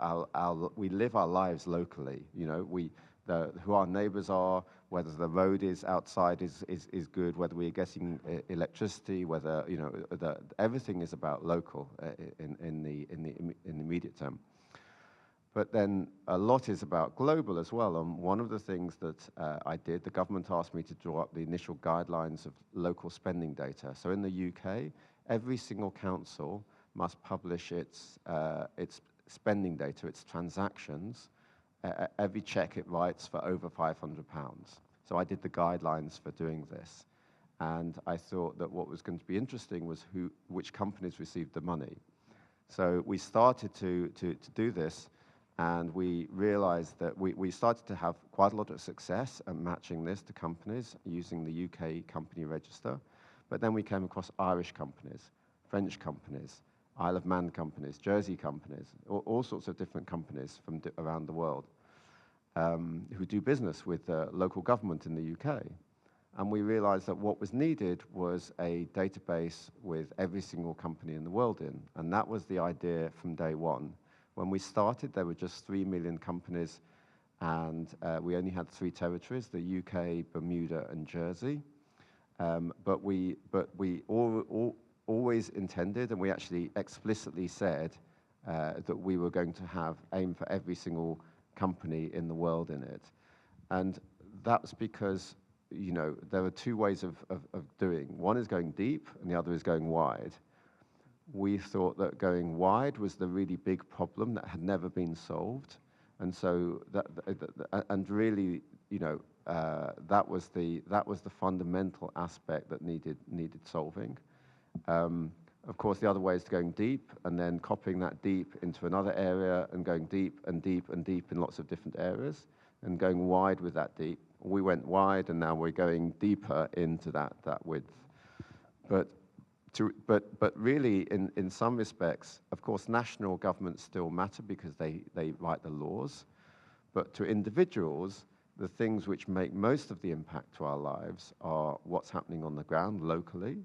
[SPEAKER 4] we live our lives locally. Who our neighbours are, whether the road is outside is good, whether we're getting electricity, whether everything is about local in the immediate term. But then a lot is about global as well. And one of the things that I did, the government asked me to draw up the initial guidelines of local spending data. So in the UK, every single council must publish its spending data, its transactions, every check it writes for over £500. So I did the guidelines for doing this. And I thought that what was going to be interesting was which companies received the money. So we started to do this, and we realized that we started to have quite a lot of success at matching this to companies using the UK company register. But then we came across Irish companies, French companies, Isle of Man companies, Jersey companies, all sorts of different companies from around the world who do business with local government in the UK. And we realized that what was needed was a database with every single company in the world in. And that was the idea from day one. When we started, there were just 3 million companies, and we only had 3 territories, the UK, Bermuda, and Jersey. But we always intended, and we actually explicitly said that we were going to aim for every single company in the world in it. And that's because, there are 2 ways of doing. One is going deep, and the other is going wide. We thought that going wide was the really big problem that had never been solved. And so and really, that was the fundamental aspect that needed solving. Of course, the other way is going deep and then copying that deep into another area and going deep and deep and deep in lots of different areas and going wide with that deep. We went wide and now we're going deeper into that width. But really, in some respects, of course, national governments still matter because they write the laws. But to individuals, the things which make most of the impact to our lives are what's happening on the ground locally,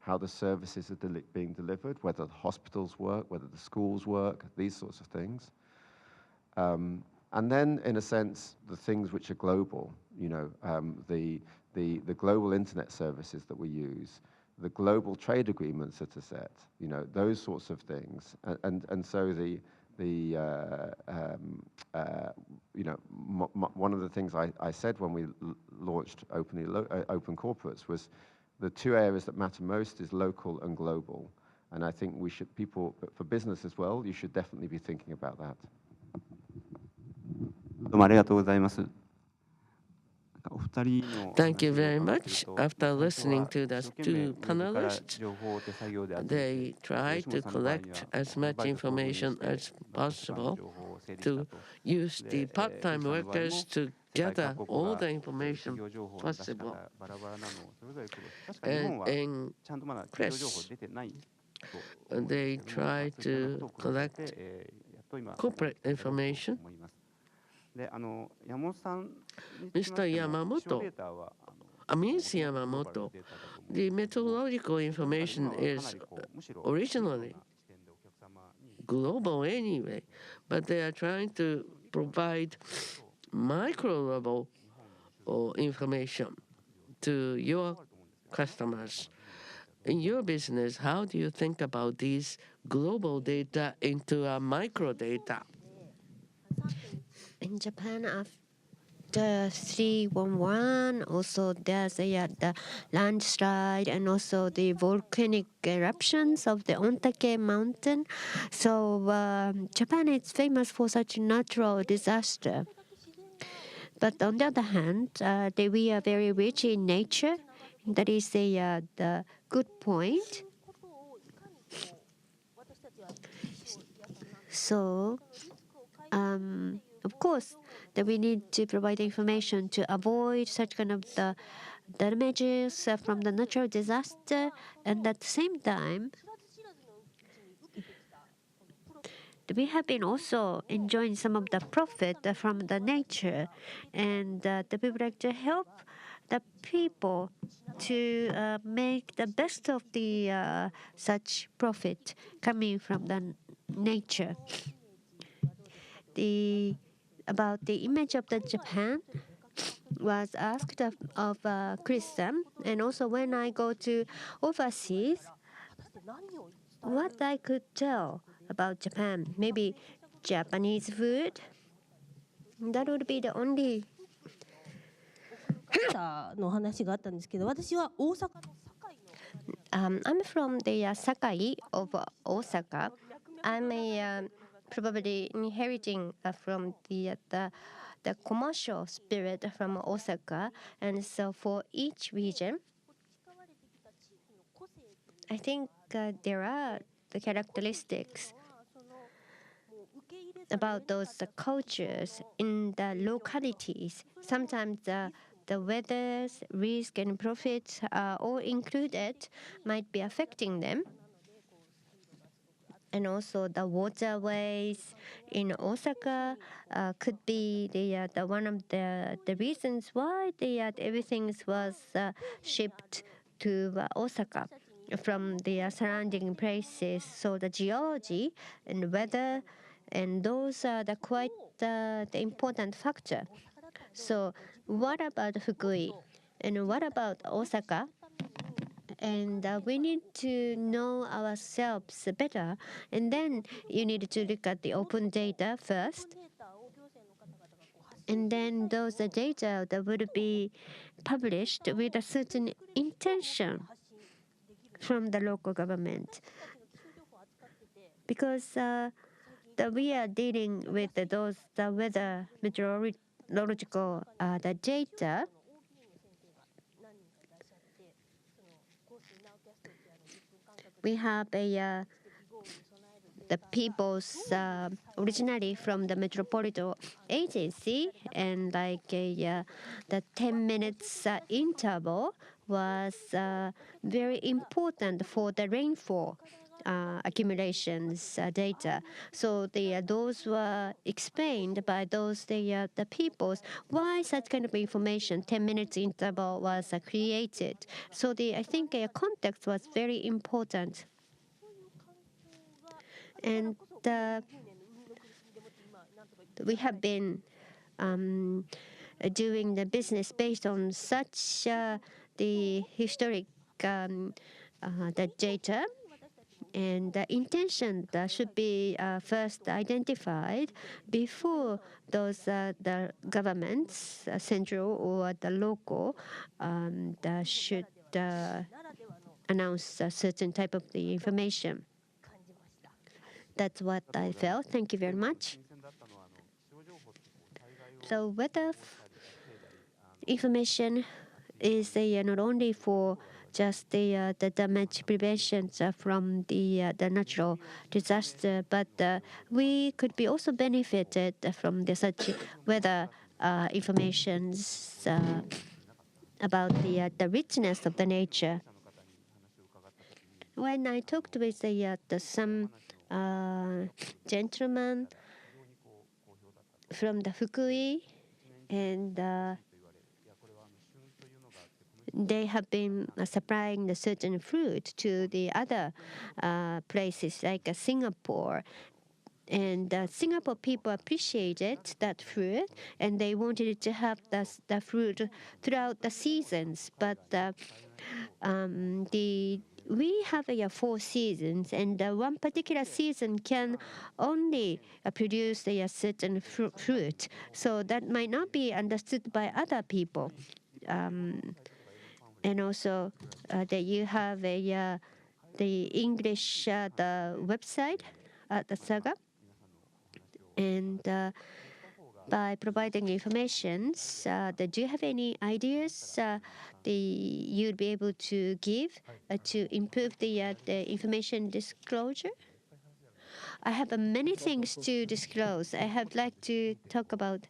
[SPEAKER 4] how the services are being delivered, whether the hospitals work, whether the schools work, these sorts of things. And then, in a sense, the things which are global, the global internet services that we use, the global trade agreements that are set, those sorts of things. And so one of the things I said when we launched OpenCorporates was the two areas that matter most is local and global. And I think for business as well, you should definitely be thinking about that.
[SPEAKER 3] どうもありがとうございます。
[SPEAKER 2] Thank you very much. After listening to the two panelists, they try to collect as much information as possible to use the part-time workers to gather all the information possible. And in press, they try to collect corporate information. Mr. Yamamoto, Ms. Yamamoto, the methodological information is originally global anyway, but they are trying to provide micro-level information to your customers. In your business, how do you think about these global data into a micro data?
[SPEAKER 1] In Japan, after 311, also there's the landslide and also the volcanic eruptions of the Ontake mountain. So Japan is famous for such natural disaster. But on the other hand, we are very rich in nature. That is the good point. So, of course, that we need to provide information to avoid such kind of the damages from the natural disaster, and at the same time, we have been also enjoying some of the profit from the nature, and the people like to help the people to make the best of the such profit coming from the nature. About the image of the Japan was asked of Kristen, and also when I go to overseas, what I could tell about Japan, maybe Japanese food. That would be the only. I'm from the Sakai of Osaka. I'm probably inheriting from the commercial spirit from Osaka, and so for each region, I think there are the characteristics about those cultures in the localities. Sometimes the weathers, risk, and profits are all included, might be affecting them. And also the waterways in Osaka could be the one of the reasons why everything was shipped to Osaka from the surrounding places. So the geology and weather, and those are the quite the important factor. So what about Fukui, and what about Osaka? And we need to know ourselves better, and then you need to look at the open data first, and then those data that would be published with a certain intention from the local government, because we are dealing with those the weather meteorological the data. We have the people's originally from the metropolitan agency, and like the 10 minutes interval was very important for the rainfall accumulations data. So those were explained by those the peoples why such kind of information 10 minutes interval was created. So I think context was very important. And we have been doing the business based on such the historic the data, and the intention that should be first identified before those the governments, central or the local, that should announce a certain type of the information. That's what I felt. Thank you very much. So weather information is not only for just the damage prevention from the natural disaster, but we could be also benefited from the such weather informations about the richness of the nature. When I talked with some gentleman from the Fukui, and they have been supplying the certain fruit to the other places like Singapore. And Singapore people appreciated that fruit, and they wanted to have the fruit throughout the seasons. But we have 4 seasons, and one particular season can only produce a certain fruit. So that might not be understood by other people. And also that you have the English the website at the Saga, and by providing information, do you have any ideas you'd be able to give to improve the information disclosure? I have many things to disclose. I have like to talk about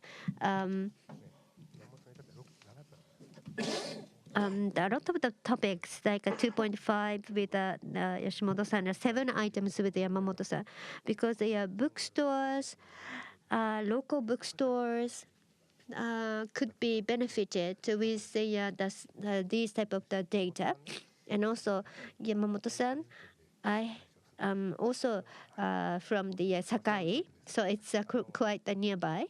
[SPEAKER 1] a lot of the topics, like 2.5 with Yoshimoto-san, 7 items with Yamamoto-san, because they are bookstores, local bookstores could be benefited with these type of the data. And also Yamamoto-san, I am also from the Sakai, so it's quite nearby.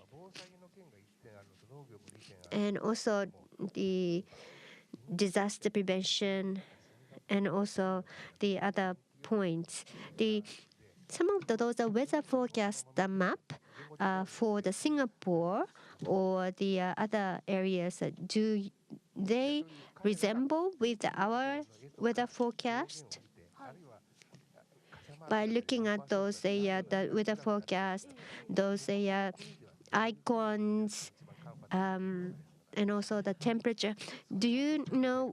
[SPEAKER 1] And also the disaster prevention, and also the other points. Some of those weather forecast map for the Singapore or the other areas, do they resemble with our weather forecast? By looking at those the weather forecast, those icons, and also the temperature, do you know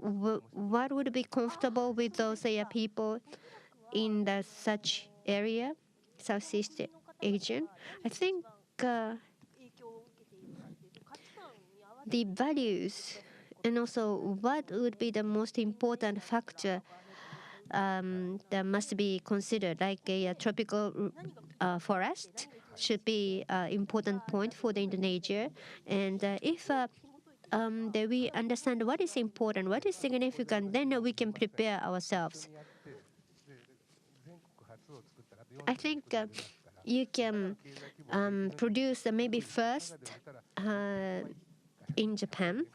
[SPEAKER 1] what would be comfortable with those people in the such area, Southeast Asian? I think the values, and also what would be the most important factor that must be considered, like a tropical forest should be important point for the Indonesia. And if that we understand what is important, what is significant, then we can prepare ourselves. I think you can produce maybe first in Japan.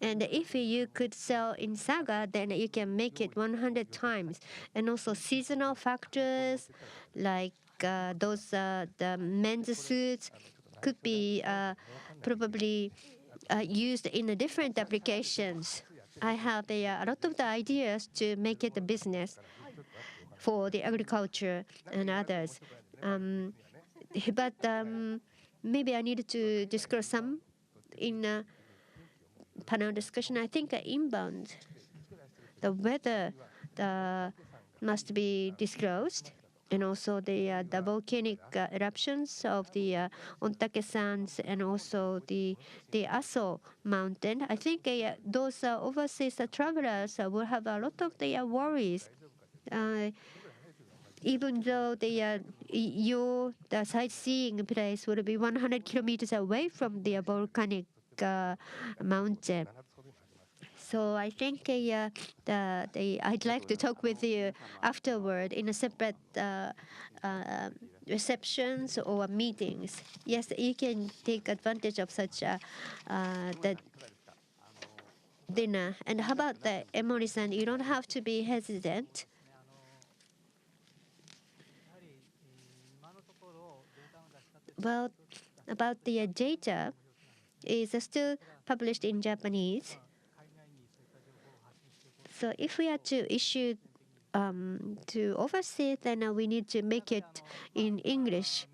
[SPEAKER 1] And if you could sell in Saga, then you can make it 100 times. And also seasonal factors like those the men's suits could be probably used in different applications. I have a lot of the ideas to make it a business for the agriculture and others. but maybe I need to disclose some in panel discussion. I think inbound, the weather must be disclosed, and also the volcanic eruptions of the Ontake-sands and also the Aso mountain. I think those overseas travelers will have a lot of their worries. Even though the sightseeing place will be 100 kilometers away from the volcanic mountain. So I think I'd like to talk with you afterward in a separate receptions or meetings. Yes, you can take advantage of such the dinner. And how about the Emori-san? You don't have to be hesitant. Well, about the data is still published in Japanese. So if we are to issue to oversee, then we need to make it in English.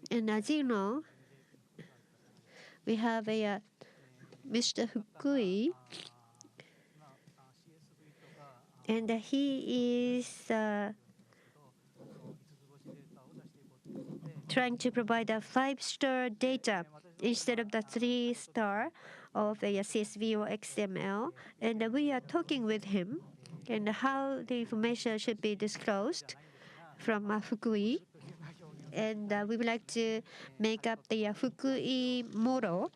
[SPEAKER 1] And as you know, we have a Mr. Fukui, and he is trying to provide a 5-star data instead of the 3-star of a CSV or XML. And we are talking with him and how the information should be disclosed from Fukui. And we would like to make up the Fukui model.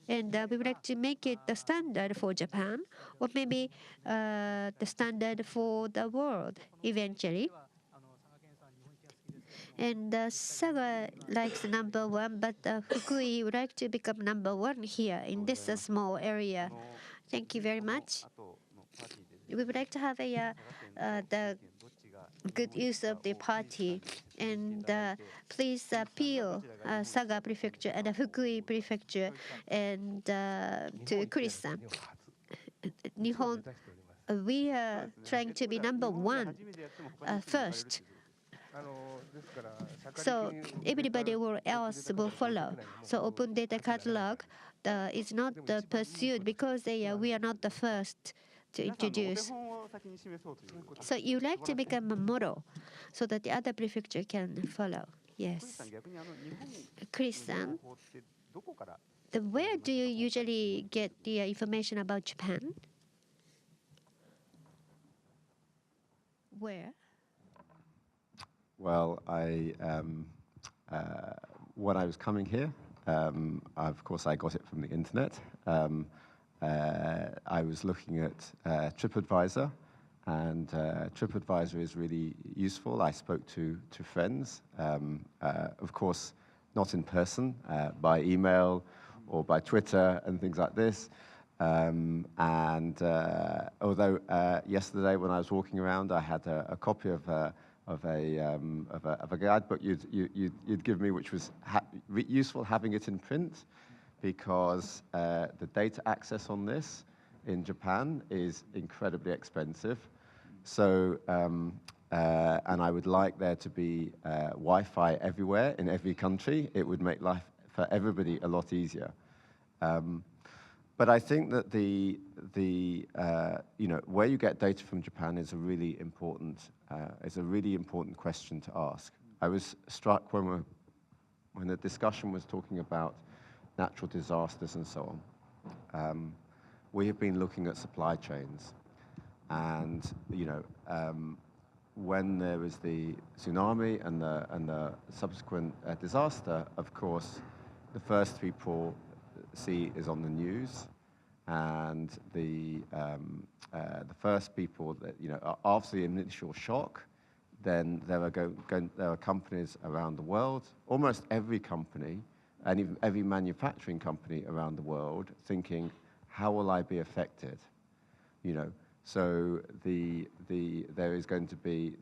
[SPEAKER 1] And we would like to make it the standard for Japan, or maybe the standard for the world eventually. And Saga likes #1, but Fukui would like to become #1 here in this small area. Thank you very much. We would like to have the good use of the party, and please appeal Saga Prefecture and Fukui Prefecture and to Chris-san. Nihon, we are trying to be #1 first. So everybody else will follow. So open data catalog is not pursued because we are not the first to introduce. So you like to become a model so that the other prefecture can follow. Yes. Chris-san, where do you usually get the information about Japan? Where?
[SPEAKER 4] Well, when I was coming here, of course, I got it from the internet. I was looking at TripAdvisor, and TripAdvisor is really useful. I spoke to friends, of course, not in person, by email or by Twitter and things like this. Although yesterday when I was walking around, I had a copy of a guidebook you'd give me, which was useful having it in print, because the data access on this in Japan is incredibly expensive. So, and I would like there to be Wi-Fi everywhere in every country. It would make life for everybody a lot easier. But I think that where you get data from Japan is a really important question to ask. I was struck when the discussion was talking about natural disasters and so on. We have been looking at supply chains, and when there was the tsunami and the subsequent disaster, of course, the first report see is on the news, and the first people that after the initial shock, then there are companies around the world, almost every company, and even every manufacturing company around the world, thinking, how will I be affected? So there is going to be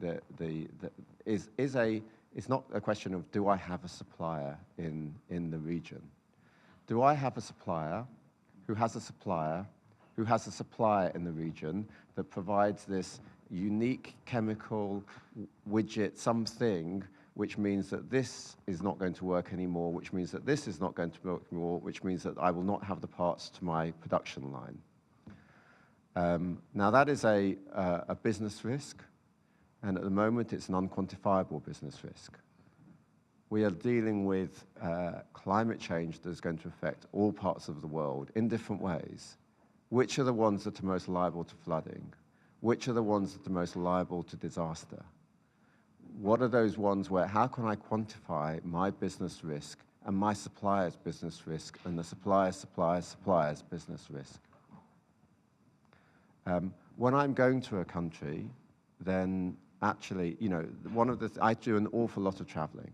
[SPEAKER 4] it's not a question of do I have a supplier in the region. Do I have a supplier who has a supplier who has a supplier in the region that provides this unique chemical widget, something which means that this is not going to work anymore, which means that this is not going to work anymore, which means that I will not have the parts to my production line. Now that is a business risk, and at the moment it's an unquantifiable business risk. We are dealing with climate change that is going to affect all parts of the world in different ways. Which are the ones that are most liable to flooding? Which are the ones that are most liable to disaster? What are those ones where, how can I quantify my business risk and my supplier's business risk and the supplier's business risk? When I'm going to a country, then actually, you know, I do an awful lot of traveling.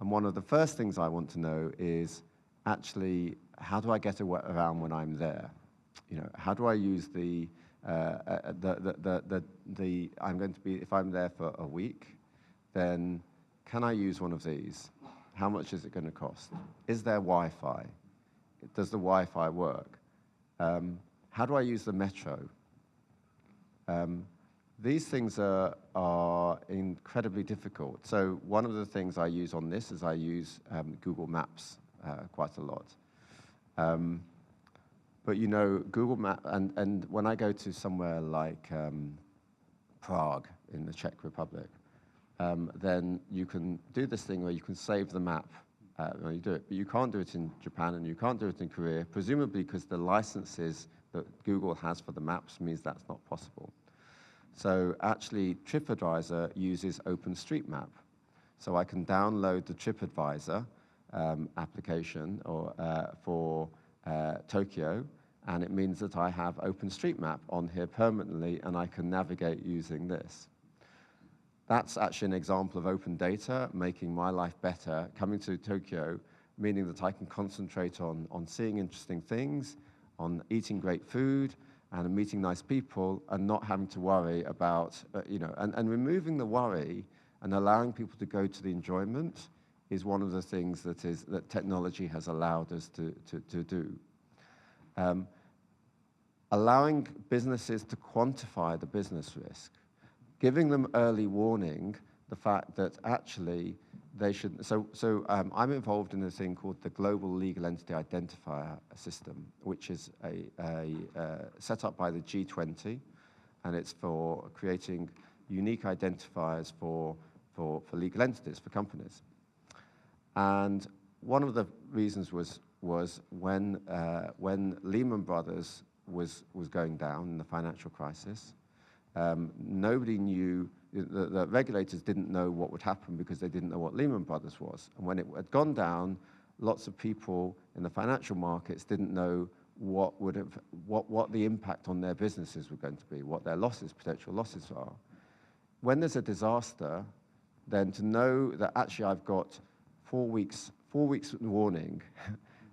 [SPEAKER 4] And one of the first things I want to know is actually, how do I get around when I'm there? You know, how do I use I'm going to be, if I'm there for a week, then can I use one of these? How much is it going to cost? Is there Wi-Fi? Does the Wi-Fi work? How do I use the metro? These things are incredibly difficult. So one of the things I use on this is I use Google Maps quite a lot. But you know, Google Maps, and when I go to somewhere like Prague in the Czech Republic, then you can do this thing where you can save the map when you do it. But you can't do it in Japan and you can't do it in Korea, presumably because the licenses that Google has for the maps means that's not possible. So actually, TripAdvisor uses OpenStreetMap. So I can download the TripAdvisor application for Tokyo, and it means that I have OpenStreetMap on here permanently, and I can navigate using this. That's actually an example of open data making my life better, coming to Tokyo, meaning that I can concentrate on seeing interesting things, on eating great food, and meeting nice people, and not having to worry about, you know, and removing the worry and allowing people to go to the enjoyment is one of the things that technology has allowed us to do. Allowing businesses to quantify the business risk, giving them early warning, the fact that actually they should, I'm involved in a thing called the Global Legal Entity Identifier System, which is set up by the G20, and it's for creating unique identifiers for legal entities, for companies. And one of the reasons was when Lehman Brothers was going down in the financial crisis, nobody knew, the regulators didn't know what would happen because they didn't know what Lehman Brothers was. And when it had gone down, lots of people in the financial markets didn't know what the impact on their businesses were going to be, what their losses, potential losses are. When there's a disaster, then to know that actually I've got 4 weeks warning,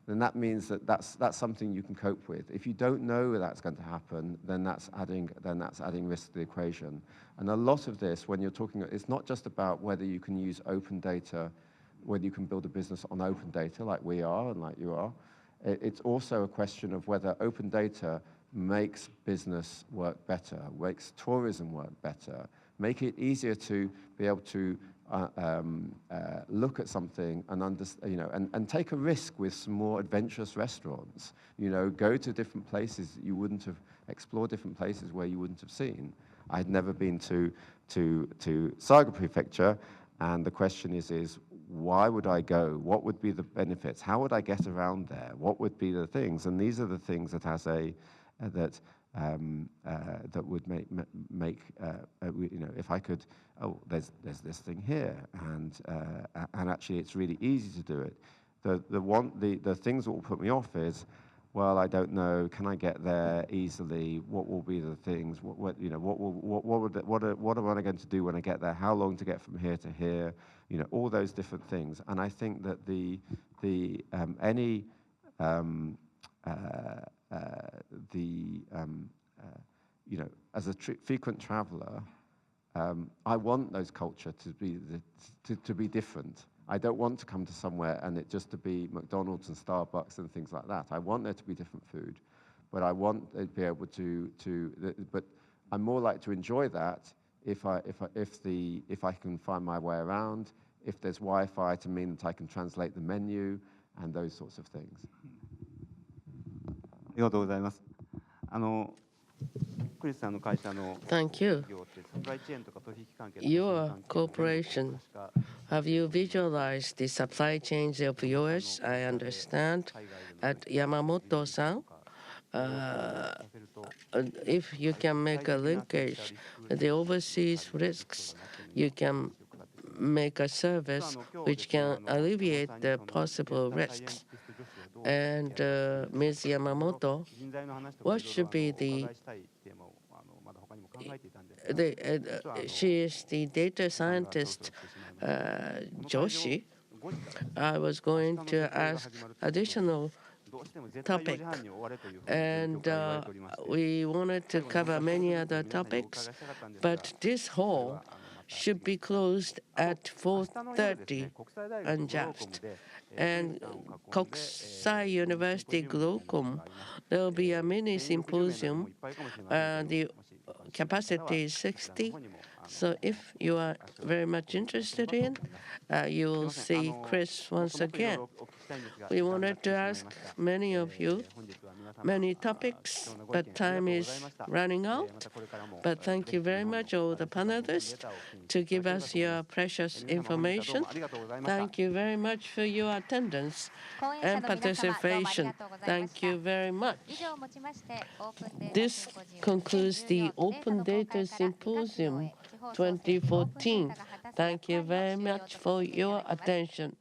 [SPEAKER 4] then that means that that's something you can cope with. If you don't know that's going to happen, then that's adding risk to the equation. And a lot of this, when you're talking, it's not just about whether you can use open data, whether you can build a business on open data like we are and like you are. It's also a question of whether open data makes business work better, makes tourism work better, make it easier to be able to look at something and and take a risk with some more adventurous restaurants. You know, go to different places that you wouldn't have, explore different places where you wouldn't have seen. I'd never been to Saga Prefecture, and the question is why would I go? What would be the benefits? How would I get around there? What would be the things? And these are the things that has that would make you know, if I could, oh, there's this thing here, and actually it's really easy to do it. The things that will put me off is, well, I don't know, can I get there easily? What will be the things? What am I going to do when I get there? How long to get from here to here? You know, all those different things. And I think that you know, as a frequent traveler, I want those culture to be different. I don't want to come to somewhere and it just to be McDonald's and Starbucks and things like that. I want there to be different food, but I want to be able but I'm more like to enjoy that if I can find my way around, if there's Wi-Fi, to mean that I can translate the menu and those sorts of things.
[SPEAKER 3] ありがとうございます。クリスさんの会社の
[SPEAKER 2] Thank you.
[SPEAKER 3] 企業ってサプライチェーンとか取引関係
[SPEAKER 2] Your corporation, have you visualized the supply chains of yours? I understand at Yamamoto-san. If you can make a linkage with the overseas risks, you can make a service which can alleviate the possible risks. And Ms. Yamamoto, what should be she is the data scientist, Joshi. I was going to ask additional topic, and we wanted to cover many other topics, but this hall should be closed at 4:30 unjust. And Kokusai University Glocom, there will be a mini symposium. The capacity is 60. So if you are very much interested in, you will see Chris once again. We wanted to ask many of you many topics, but time is running out. But thank you very much, all the panelists, to give us your precious information. Thank you very much for your attendance and participation. Thank you very much. This concludes the Open Data Symposium 2014. Thank you very much for your attention.